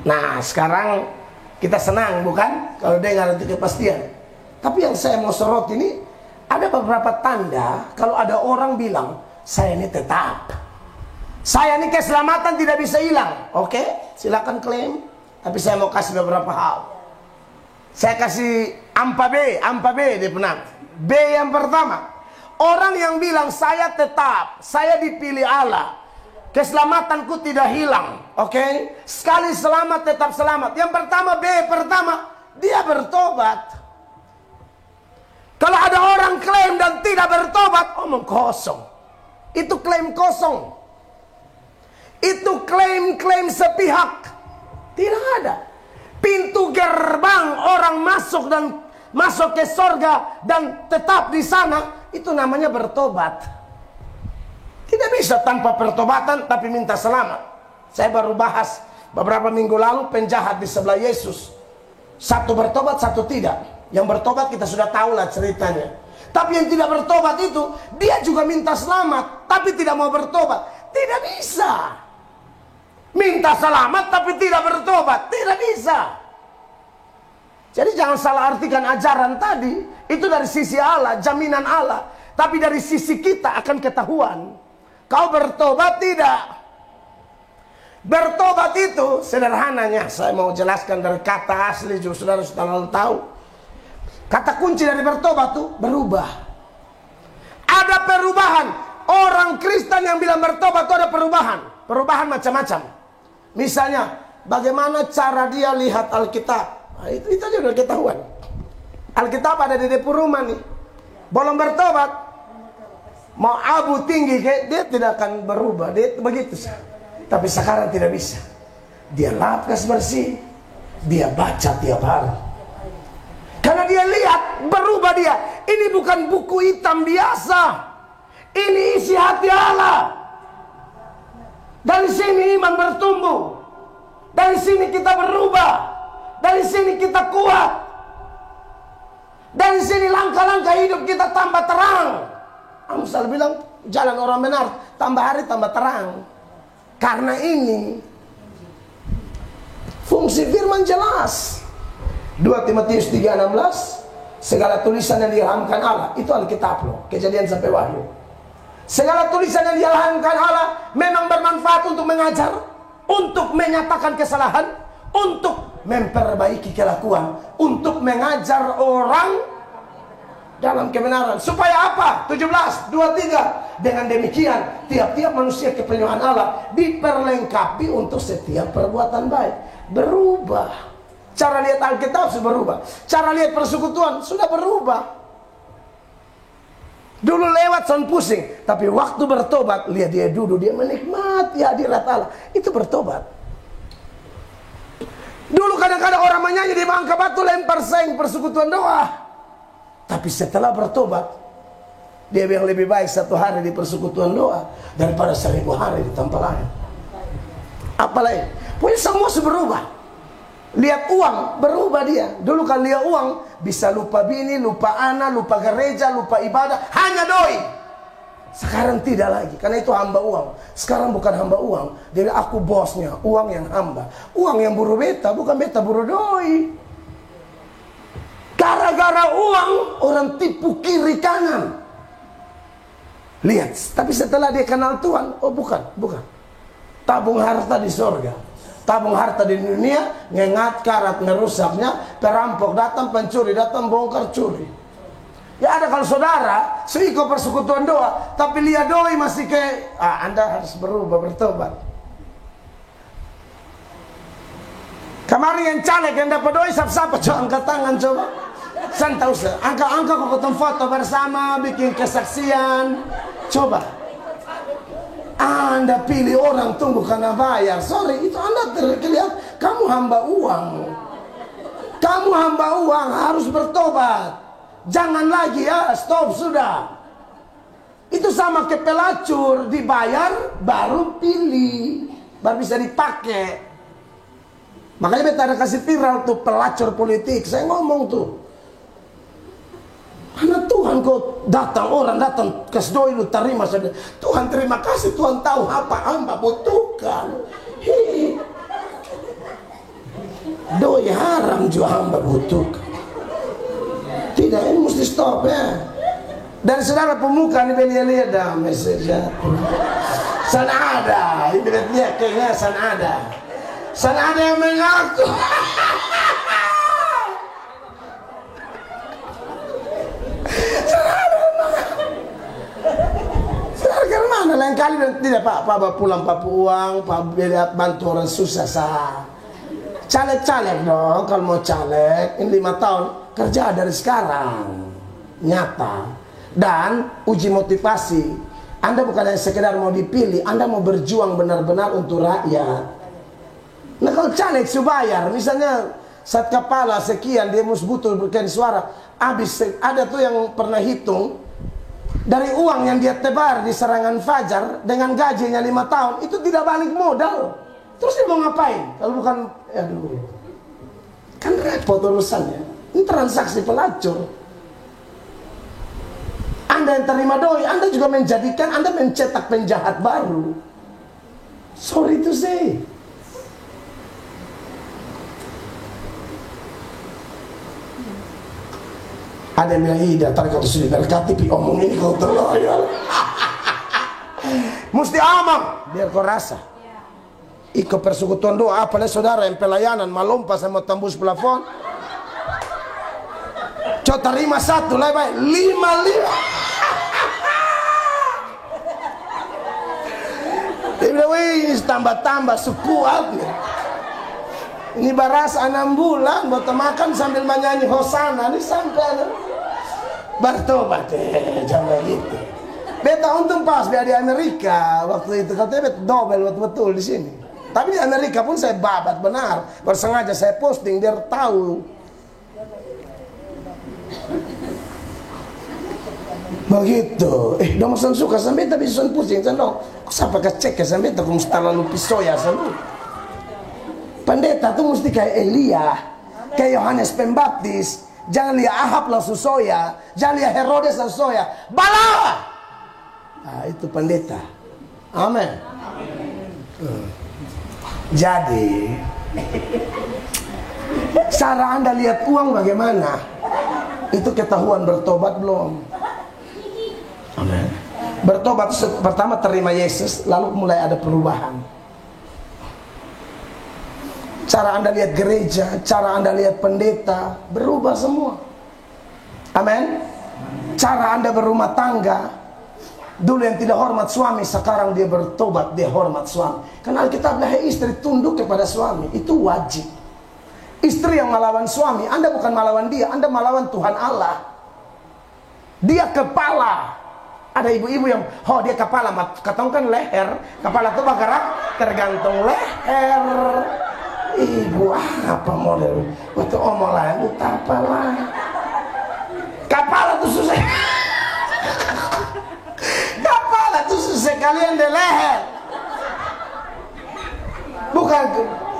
Nah, sekarang kita senang bukan kalau dengar itu kepastian. Tapi yang saya mau sorot ini, ada beberapa tanda kalau ada orang bilang saya ini tetap, saya ini keselamatan tidak bisa hilang. Oke, silakan klaim. Tapi saya mau kasih beberapa hal. Saya kasih ampa B di penang. B yang pertama, orang yang bilang saya tetap, saya dipilih Allah, keselamatanku tidak hilang. Oke, sekali selamat tetap selamat. Yang pertama, dia bertobat. Kalau ada orang klaim dan tidak bertobat, omong kosong. Itu klaim kosong. Itu klaim-klaim sepihak. Tidak ada. Pintu gerbang orang masuk ke sorga dan tetap di sana, itu namanya bertobat. Tidak bisa tanpa pertobatan tapi minta selamat. Saya baru bahas beberapa minggu lalu penjahat di sebelah Yesus. Satu bertobat, satu tidak. Yang bertobat kita sudah tahu lah ceritanya. Tapi yang tidak bertobat itu, dia juga minta selamat tapi tidak mau bertobat. Tidak bisa. Minta selamat tapi tidak bertobat, tidak bisa. Jadi jangan salah artikan ajaran tadi. Itu dari sisi Allah, jaminan Allah. Tapi dari sisi kita akan ketahuan. Kau bertobat tidak? Bertobat itu sederhananya, saya mau jelaskan dari kata asli juga saudara-saudara tahu. Kata kunci dari bertobat itu berubah. Ada perubahan. Orang Kristen yang bilang bertobat itu ada perubahan. Perubahan macam-macam. Misalnya, bagaimana cara dia lihat Alkitab. Nah, itu aja udah ketahuan. Alkitab ada di depan rumah nih. Belum bertobat, mau abu tinggi, dia tidak akan berubah. Dia begitu. Tapi sekarang tidak bisa. Dia lapkas bersih. Dia baca tiap hari. Karena dia lihat, berubah dia. Ini bukan buku hitam biasa. Ini isi hati Allah. Dari sini iman bertumbuh. Dari sini kita berubah. Dari sini kita kuat. Dari sini langkah-langkah hidup kita tambah terang. Amsal bilang jalan orang benar tambah hari tambah terang. Karena ini fungsi firman jelas. 2 Timotius 3:16, segala tulisan yang diilhamkan Allah, itu Alkitab loh, Kejadian sampai Wahyu. Segala tulisan yang diilhamkan Allah memang bermanfaat untuk mengajar, untuk menyatakan kesalahan, untuk memperbaiki kelakuan, untuk mengajar orang dalam kebenaran. Supaya apa? 17:23. Dengan demikian tiap-tiap manusia kepenyuhan Allah diperlengkapi untuk setiap perbuatan baik. Berubah. Cara lihat Alkitab sudah berubah. Cara lihat persekutuan sudah berubah. Dulu lewat son pusing, tapi waktu bertobat, lihat dia duduk, dia menikmati hadirat Allah. Itu bertobat. Dulu kadang-kadang orang menyanyi di Bangka Batu lempar seng persekutuan doa. Tapi setelah bertobat, dia bilang lebih baik 1 hari di persekutuan doa daripada 1000 hari di tempat lain. Apalagi, pokoknya semua berubah. Lihat uang, berubah dia. Dulu kan lihat uang, bisa lupa bini, lupa anak, lupa gereja, lupa ibadah, hanya doi. Sekarang tidak lagi, karena itu hamba uang. Sekarang bukan hamba uang. Jadi aku bosnya, uang yang hamba. Uang yang buru beta, bukan beta buru doi. Gara-gara uang, orang tipu kiri kanan. Lihat, tapi setelah dia kenal Tuhan, oh bukan. Tabung harta di sorga. Tabung harta di dunia, ngengat karat ngerusaknya, perampok datang, pencuri datang, bongkar curi. Ya ada kalau saudara, seiko persekutuan doa, tapi lihat doi masih Anda harus berubah, bertobat. Kemarin yang caleg yang dapat doi, siapa coba angkat tangan coba. Santai usah, angka kok ketemu foto bersama, bikin kesaksian. Coba. Anda pilih orang tunggu karena bayar. Sorry, itu Anda terlihat kamu hamba uang. Kamu hamba uang harus bertobat. Jangan lagi ya, stop sudah. Itu sama ke pelacur, dibayar baru pilih, baru bisa dipakai. Makanya beta ada kasih viral tuh pelacur politik. Saya ngomong tuh, karena Tuhan kok datang, orang datang kasih doi lu terima saja. Tuhan terima kasih, Tuhan tahu apa hamba butuhkan. Doi haram juga hamba butuhkan. Tidak, ini mesti stop ya. Dan saudara pemuka ini lihat dah message. Sana ada, ini lihat kayaknya sana ada. Sana ada yang mengaku. Sana ada yang mengaku. Saudara ke mana? Lain kali tidak Pak pulang Pak uang, Pak bantu orang susah sah. Caleg-caleg dong, kalau mau caleg ini 5 tahun kerja dari sekarang, nyata. Dan uji motivasi, Anda bukan hanya sekedar mau dipilih, Anda mau berjuang benar-benar untuk rakyat. Nah kalau caleg subayar, misalnya saat kepala sekian dia mesti butuh berkian suara, habis ada tuh yang pernah hitung dari uang yang dia tebar di serangan fajar dengan gajinya 5 tahun itu tidak balik modal. Terus dia mau ngapain? Kalau bukan, aduh, kan repot urusannya. Ini transaksi pelacur. Anda yang terima doi, Anda juga menjadikan, Anda mencetak penjahat baru. Sorry to say. Ada yang bilang, ih datang kau sudah berkati, omong ini kau terloyal. Mesti aman, biar kau rasa. Ikut persekutuan doa, apalagi saudara yang pelayanan, malompa sama tembus plafon. Coba terima 1 lah, baik 5. Dia bilang, wih tambah-tambah sekuatnya. Ini baras 6 bulan buat makan sambil menyanyi Hosana. Ini sampai bertobat jangan gitu. Beta untung pas dia di Amerika waktu itu, katanya beta double betul-betul di sini. Tapi di Amerika pun saya babat benar, bersengaja saya posting biar tahu. Begitu. Dong masan suka sampai tapi susan pusing sandong. Kok sampai kecek ya sampai tak mesti terlalu pisoya sandong. Pendeta tuh mesti kayak Elia, kayak Yohanes Pembaptis. Jangan lihat Ahab langsung soya, jangan lihat Herodes langsung soya. Bala. Nah, itu pendeta. Amin. Jadi cara Anda lihat uang bagaimana? Itu ketahuan bertobat belum? Amin. Bertobat pertama terima Yesus, lalu mulai ada perubahan. Cara Anda lihat gereja, cara Anda lihat pendeta berubah semua. Amin. Cara Anda berumah tangga, dulu yang tidak hormat suami, sekarang dia bertobat, dia hormat suami. Karena Alkitab bilang istri tunduk kepada suami, itu wajib. Istri yang melawan suami, Anda bukan melawan dia, Anda melawan Tuhan Allah. Dia kepala. Ada ibu-ibu yang, oh dia kepala, katongkan leher. Kepala itu bergerak tergantung leher. Ibu apa model? Waktu omolan itu apalah. Kepala itu susah. Kepala itu susah kalian di leher. Bukan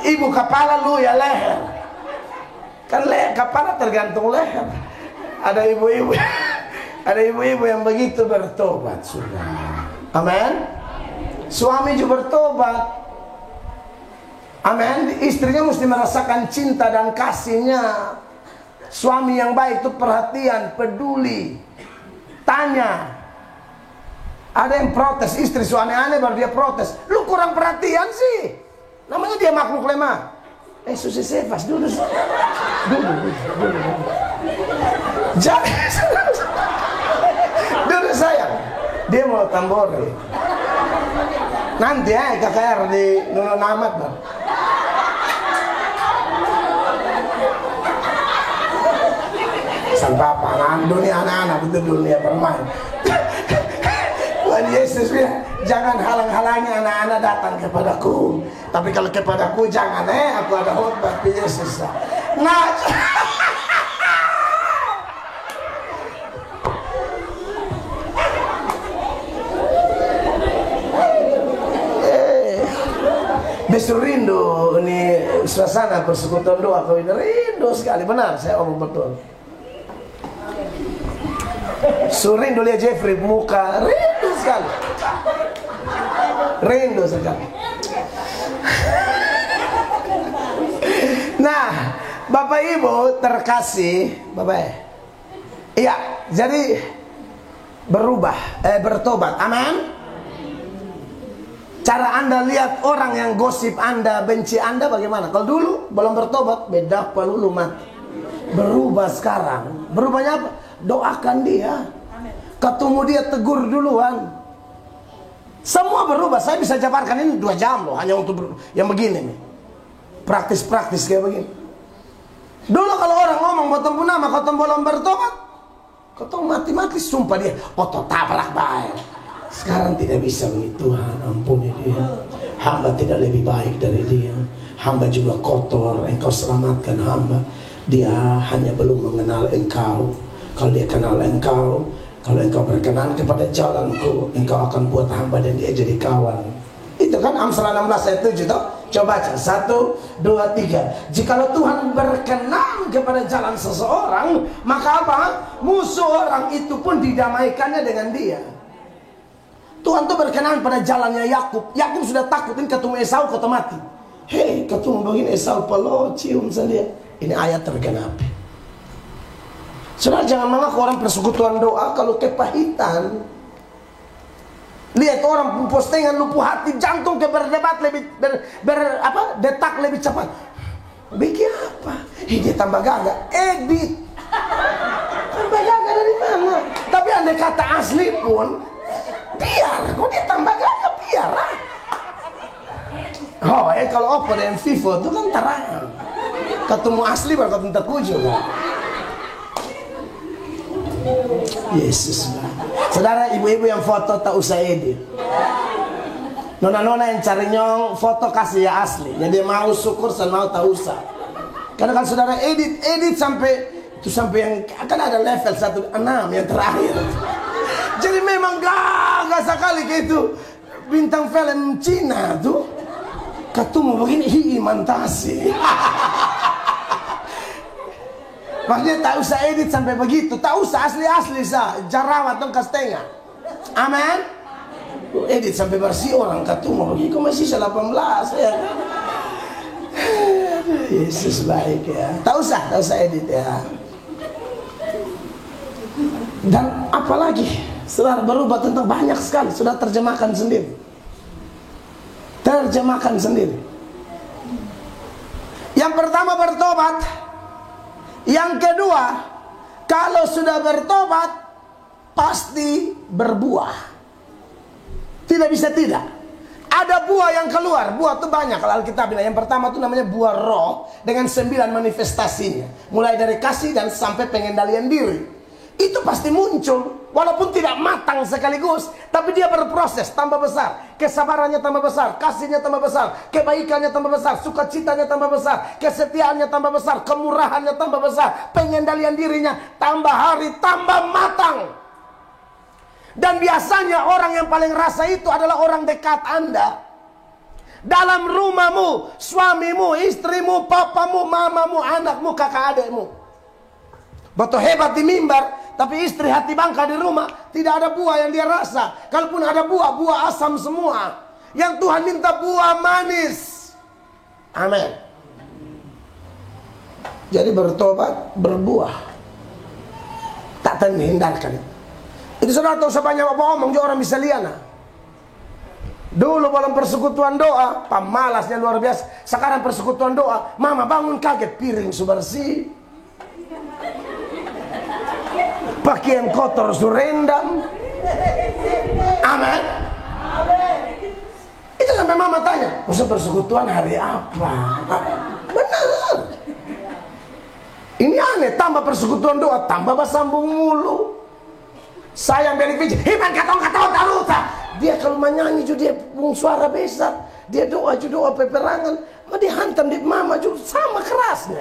ibu kepala lu ya leher. Kan leher kepala tergantung leher. Ada ibu-ibu. Ada ibu-ibu yang begitu bertobat sudah. Amin. Suami juga bertobat. Amin. Istrinya mesti merasakan cinta dan kasihnya. Suami yang baik itu perhatian, peduli, tanya. Ada yang protes, istri suami aneh baru dia protes. Lu kurang perhatian sih. Namanya dia makhluk lemah. Susi Sefas dulu. Jangan. Dulu sayang. Dia mau tambori. Nanti KKR di Nunun Ahmad bang. Sang papa, dunia anak-anak itu dunia bermain. Tuhan Yesus bilang, jangan halang-halangi anak-anak datang kepadaku. Tapi kalau kepadaku jangan, aku ada khotbah Yesus. Nah, besok rindu ini suasana persekutuan doa kau ini rindu sekali, benar saya omong betul. Rindu lihat Jeffrey muka rindu sekali, rindu sekali. Nah, Bapak Ibu terkasih, Bapak, iya, jadi bertobat, aman. Cara Anda lihat orang yang gosip Anda, benci Anda bagaimana? Kalau dulu belum bertobat, beda pelulu mati. Berubah sekarang. Berubahnya apa? Doakan dia. Ketemu dia, tegur duluan. Semua berubah. Saya bisa jabarkan ini 2 jam loh, hanya untuk yang begini nih. Praktis-praktis kayak begini. Dulu kalau orang ngomong ketemu nama, ketemu belum bertobat, ketemu mati-mati, sumpah dia, otot tabrak baik. Sekarang tidak bisa begitu. Tuhan ampuni dia, hamba tidak lebih baik dari dia, hamba juga kotor, engkau selamatkan hamba. Dia hanya belum mengenal engkau. Kalau dia kenal engkau, kalau engkau berkenan kepada jalanku, engkau akan buat hamba dan dia jadi kawan. Itu kan Amsal 16 ayat 7 toh? Coba baca 1, 2, 3. Jikalau Tuhan berkenan kepada jalan seseorang, maka apa? Musuh orang itu pun didamaikannya dengan dia. Tuhan tuh berkenan pada jalannya Yakub. Yakub sudah takut ini ketemu Esau, ketemu mati. Hei, ketemu begini Esau pelo cium saja. Ini ayat tergenapi. Saudara jangan mengaku orang persekutuan doa kalau kepahitan. Lihat orang postingan lupu hati, jantung ke berdebat lebih detak lebih cepat. Bikin apa? Dia tambah gagah. Edit. Tambah gagah dari mana? Tapi andai kata asli pun, biar, kok dia tambah gagah, biar lah. Oh, kalau Oppo dan Vivo itu kan terang. Ketemu asli baru ketemu terkuju kan. Yesus. Saudara, ibu-ibu yang foto tak usah edit. Nona-nona yang cari nyong foto kasih ya asli. Jadi mau syukur dan mau tak usah. Karena kalau saudara edit sampai yang akan ada level 1, 6 yang terakhir. Jadi memang gagah sekali gitu. Bintang film Cina tuh ketemu begini imantasi. Maksudnya tak usah edit sampai begitu, tak usah asli-asli sah, jarawat dong setengah. Amin. Edit sampai bersih orang ketemu begitu masih 18 ya. Yesus baik ya. Tak usah edit ya. Dan apalagi setelah berubah tentang banyak sekali, sudah terjemahkan sendiri. Terjemahkan sendiri. Yang pertama bertobat. Yang kedua, kalau sudah bertobat pasti berbuah. Tidak bisa tidak. Ada buah yang keluar. Buah itu banyak kalau Alkitab bilang. Yang pertama itu namanya buah roh dengan 9 manifestasinya. Mulai dari kasih dan sampai pengendalian diri. Itu pasti muncul. Walaupun tidak matang sekaligus, tapi dia berproses tambah besar. Kesabarannya tambah besar, kasihnya tambah besar, kebaikannya tambah besar, sukacitanya tambah besar, kesetiaannya tambah besar, kemurahannya tambah besar, pengendalian dirinya tambah hari tambah matang. Dan biasanya orang yang paling rasa itu adalah orang dekat Anda. Dalam rumahmu, suamimu, istrimu, papamu, mamamu, anakmu, kakak adikmu. Betul hebat di mimbar, tapi istri hati bangka di rumah. Tidak ada buah yang dia rasa. Kalaupun ada buah, buah asam semua. Yang Tuhan minta buah manis. Amin. Jadi bertobat, berbuah. Tak terhindarkan. Itu saudara tahu sebanyak apa omong, juga orang bisa liana. Dulu dalam persekutuan doa, pemalasnya luar biasa. Sekarang persekutuan doa, mama bangun kaget, piring subersih, pakaian kotor surendam. Amin. Itu sampai mama tanya, masa persekutuan hari apa? Benar. Ini aneh, tambah persekutuan doa, tambah bersambung mulu. Sayang beli pijit, himan katong taruta. Dia kalau menyanyi juga dia suara besar. Dia doa juga doa peperangan. Dia hantam di mama juga sama kerasnya.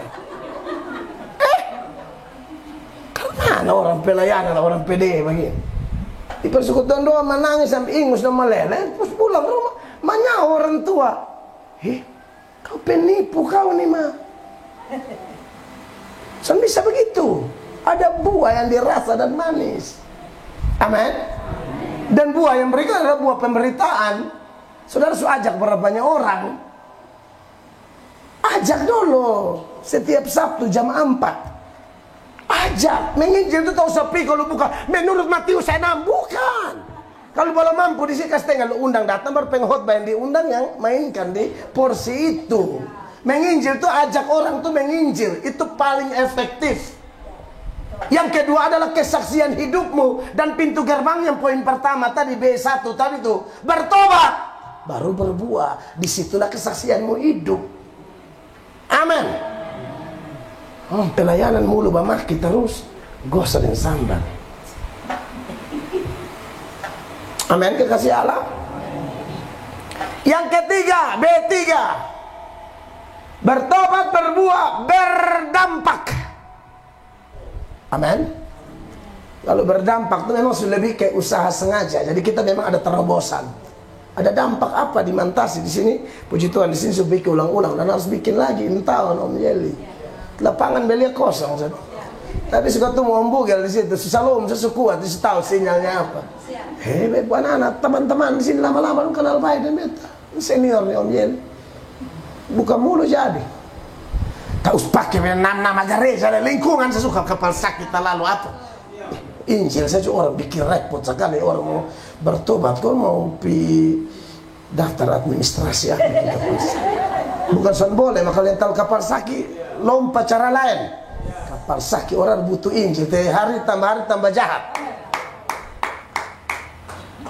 Karena orang pelayanan, orang pede begini. Di persekutuan doa menangis sampai ingus dan meleleh. Terus pulang ke rumah, menyawa orang tua. Kau penipu kau nih mah. So, bisa begitu. Ada buah yang dirasa dan manis. Amin. Dan buah yang berikan adalah buah pemberitaan. Saudara ajak berapa banyak orang. Ajak dulu. Setiap Sabtu jam 4. Ajak. Menginjil itu tahu sepi kalau bukan menurut Matius 6. Bukan. Kalau belum mampu di sini kasih tinggal undang datang baru pengkhotbah yang diundang yang mainkan di porsi itu. Menginjil itu ajak orang tuh menginjil. Itu paling efektif. Yang kedua adalah kesaksian hidupmu. Dan pintu gerbang yang poin pertama tadi B1 tadi itu bertobat. Baru berbuah. Disitulah kesaksianmu hidup. Amin. Pelayanan mulu bamaki terus. Gosok dan sambar. Amin, kekasih Allah. Yang ketiga B3. Bertobat, berbuah, berdampak. Amin. Lalu berdampak itu memang sudah lebih kayak usaha sengaja. Jadi kita memang ada terobosan. Ada dampak apa di Mantasi di sini? Puji Tuhan di sini sudah bikin ulang-ulang dan harus bikin lagi. Entah Om Yeli. Lapangan belia kosong. Tapi suka tuh mau Om Bugel di situ. Susah loh, susah kuat. Susah tahu sinyalnya apa. Hei, anak teman-teman di sini lama-lama kenal baik dan beta. Senior nih Om Yeli. Bukan mulu jadi. Tak usah pakai nama gereja dan lingkungan. Saya suka kapal sakit lalu apa. Injil saja orang bikin repot sekali. Orang mau bertobat, kau mau pi daftar administrasi apa gitu. Bukan son boleh, maka kalian tahu kapal sakit lompat cara lain. Kapal sakit orang butuh Injil, hari tambah jahat.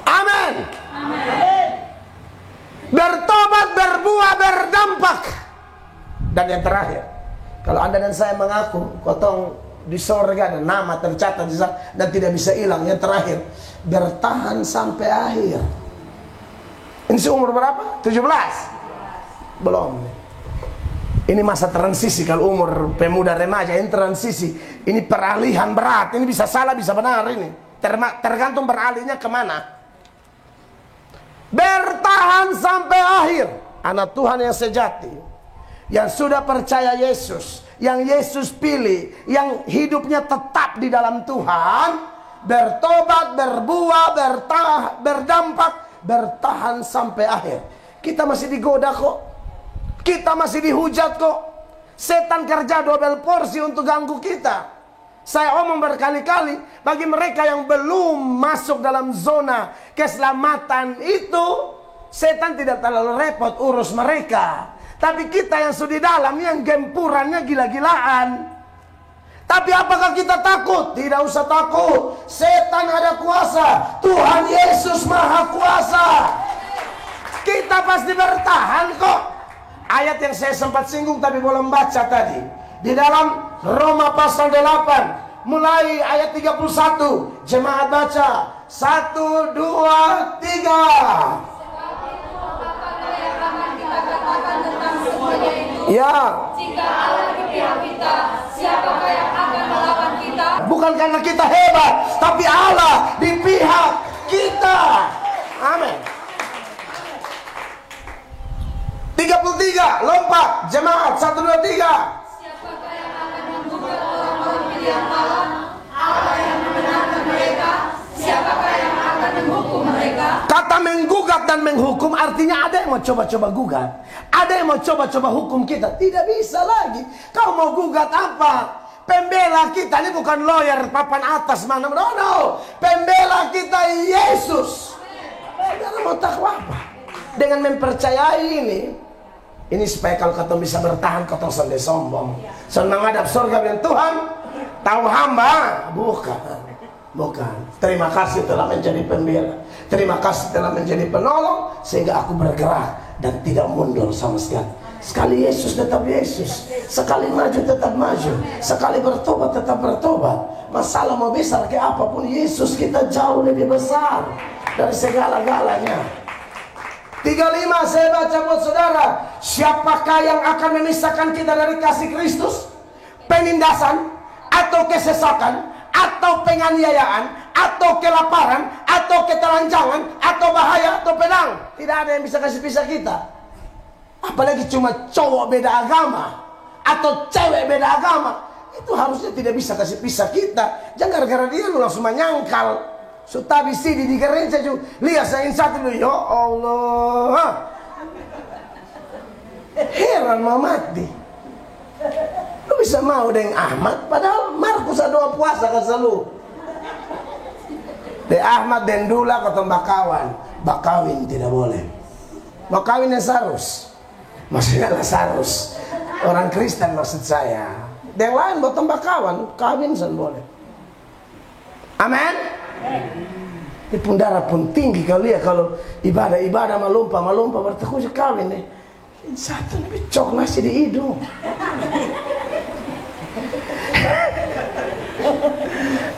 Amin. Bertobat, berbuah, berdampak. Dan yang terakhir, kalau Anda dan saya mengaku kotong di sorga dan nama tercatat di sana dan tidak bisa hilang. Yang terakhir, bertahan sampai akhir. Ini umur berapa? 17? Belum. Ini masa transisi. Kalau umur pemuda remaja ini transisi. Ini peralihan berat. Ini bisa salah bisa benar ini. Tergantung beralihnya kemana. Bertahan sampai akhir. Anak Tuhan yang sejati, yang sudah percaya Yesus, yang Yesus pilih, yang hidupnya tetap di dalam Tuhan, bertobat, berbuah, berdampak, bertahan sampai akhir. Kita masih digoda kok. Kita masih dihujat kok. Setan kerja double porsi untuk ganggu kita. Saya omong berkali-kali, bagi mereka yang belum masuk dalam zona keselamatan itu, setan tidak terlalu repot urus mereka. Tapi kita yang sudah di dalam, yang gempurannya gila-gilaan. Tapi apakah kita takut? Tidak usah takut. Setan ada kuasa. Tuhan Yesus maha kuasa. Kita pasti bertahan kok. Ayat yang saya sempat singgung tapi belum baca tadi. Di dalam Roma pasal 8. Mulai ayat 31. Jemaat baca. 1, 2, 3. Ya. Jika Allah di pihak kita, siapakah yang akan melawan kita? Bukan karena kita hebat, tapi Allah di pihak kita. Amin. 33, lompat, jemaat 1, 2, 3. Siapakah yang akan menggugat orang-orang pilihan Allah? Allah yang membenarkan mereka. Siapakah yang akan menghukum mereka? Kata menggugat dan menghukum artinya ada yang mau coba-coba gugat. Ada yang mau coba-coba hukum kita. Tidak bisa lagi. Kau mau gugat apa? Pembela kita ini bukan lawyer papan atas mana. No. Pembela kita Yesus. Saudara mau takwa apa? Dengan mempercayai ini supaya kalau kau bisa bertahan, kau sendiri sombong. Senang menghadap surga dengan Tuhan. Tahu hamba? Bukan. Terima kasih telah menjadi pembela. Terima kasih telah menjadi penolong. Sehingga aku bergerak dan tidak mundur sama sekali. Sekali Yesus tetap Yesus. Sekali maju tetap maju. Sekali bertobat tetap bertobat. Masalah mau besar kayak apapun, Yesus kita jauh lebih besar dari segala-galanya. 35 saya baca buat saudara. Siapakah yang akan memisahkan kita dari kasih Kristus? Penindasan atau kesesakan atau atau penganiayaan, atau kelaparan, atau ketelanjangan, atau bahaya, atau pedang. Tidak ada yang bisa kasih pisah kita. Apalagi cuma cowok beda agama atau cewek beda agama, itu harusnya tidak bisa kasih pisah kita. Jangan gara-gara dia lu langsung menyangkal. Sutabi sidi di gereja juga. Lihat saya satu dulu, ya Allah. Heran mamati. Lu bisa mau dengan Ahmad, padahal Markus ada puasa kan selalu. De Ahmad dan Dula kata bakawan, bakawin tidak boleh. Bakawin yang sarus, maksudnya Lazarus. Orang Kristen maksud saya. Yang lain buat bakawan, kawin san boleh. Amin. Di pun darah pun tinggi kau lihat kalau ibadah melompa bertekuk kawin nih. Satu lebih cok nasi di hidung.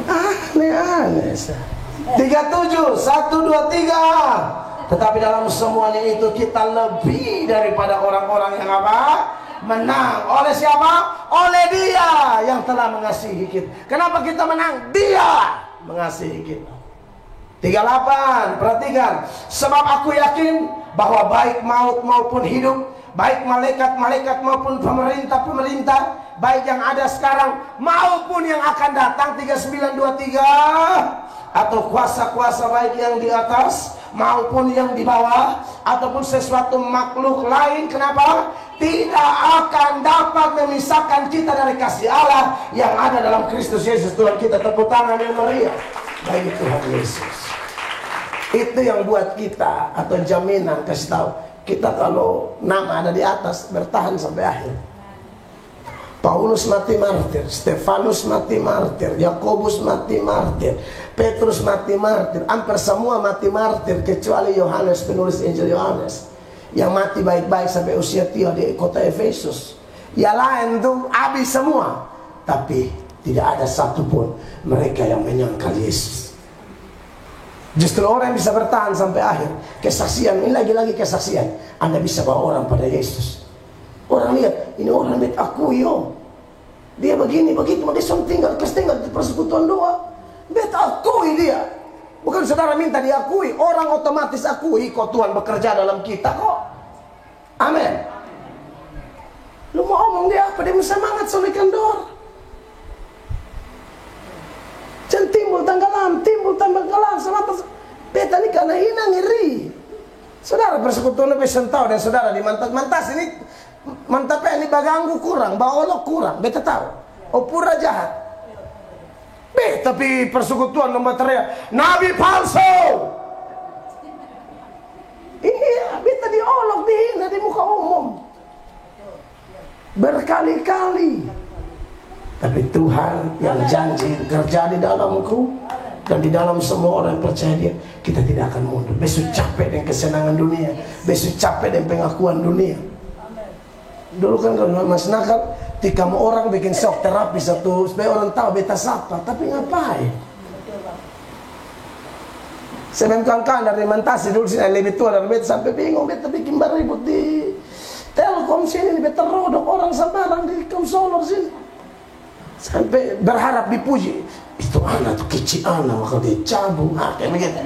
Aneh-aneh. 37, 1, 2, 3. Tetapi dalam semuanya itu kita lebih daripada orang-orang yang apa? Menang. Oleh siapa? Oleh Dia yang telah mengasihi kita. Kenapa kita menang? Dia mengasihi kita. 38, perhatikan. Sebab aku yakin bahwa baik maut maupun hidup, baik malaikat-malaikat maupun pemerintah-pemerintah, baik yang ada sekarang maupun yang akan datang, 3923, atau kuasa-kuasa baik yang di atas maupun yang di bawah, ataupun sesuatu makhluk lain, kenapa? Tidak akan dapat memisahkan kita dari kasih Allah yang ada dalam Kristus Yesus Tuhan kita. Tepuk tangan yang meriah bagi Tuhan Yesus. Itu yang buat kita, atau jaminan kasih tahu kita kalau nama ada di atas bertahan sampai akhir. Paulus mati martir, Stefanus mati martir, Yakobus mati martir, Petrus mati martir, hampir semua mati martir kecuali Yohanes, penulis Injil Yohanes, yang mati baik-baik sampai usia tua di kota Efesus. Yang lain tuh habis semua, tapi tidak ada satupun mereka yang menyangkal Yesus. Justru orang yang bisa bertahan sampai akhir. Kesaksian, ini lagi-lagi kesaksian. Anda bisa bawa orang pada Yesus. Orang lihat, ini orang bet akui yo. Dia begini, begitu, dia tinggal di persekutuan doa. Bet akui dia. Bukan saudara minta diakui, orang otomatis akui kok Tuhan bekerja dalam kita kok. Amin. Lu mau omong dia apa? Dia semangat solekan doa. Jangan timbul tanggalam selama beta ini karena hina ngeri. Saudara persekutuan lebih sentau dan saudara di mantas ini mantapnya ini baganggu kurang, baolok kurang, beta tahu. Opura jahat. Tapi persekutuan nomor teriak nabi palsu. Iya, beta diolok dihina di muka umum berkali-kali. Tapi Tuhan yang janji kerja di dalamku dan di dalam semua orang yang percaya Dia, kita tidak akan mundur. Besok capek dengan kesenangan dunia, besok capek dengan pengakuan dunia. Dulu kan kalau Mas nakal, ketika mau orang bikin shock terapi satu supaya orang tahu beta siapa, tapi ngapain? Saya kawan dari Mantasi dulu sih lebih tua dari beta sampai bingung, beta bikin ribut di Telkom sini, beta rodok orang sembarang di konsolor sini. Sampai berharap dipuji, itu anak tuh kecil anak maka dia cabung kayak begitu.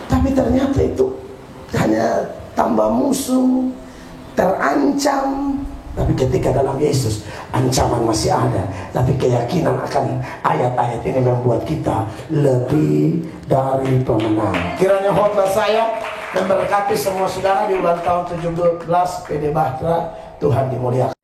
Tapi ternyata itu hanya tambah musuh, terancam. Tapi ketika dalam Yesus ancaman masih ada, tapi keyakinan akan ayat-ayat ini membuat kita lebih dari pemenang. Kiranya khotbah saya memberkati semua saudara di ulang tahun 17 PD Bahtera. Tuhan dimuliakan.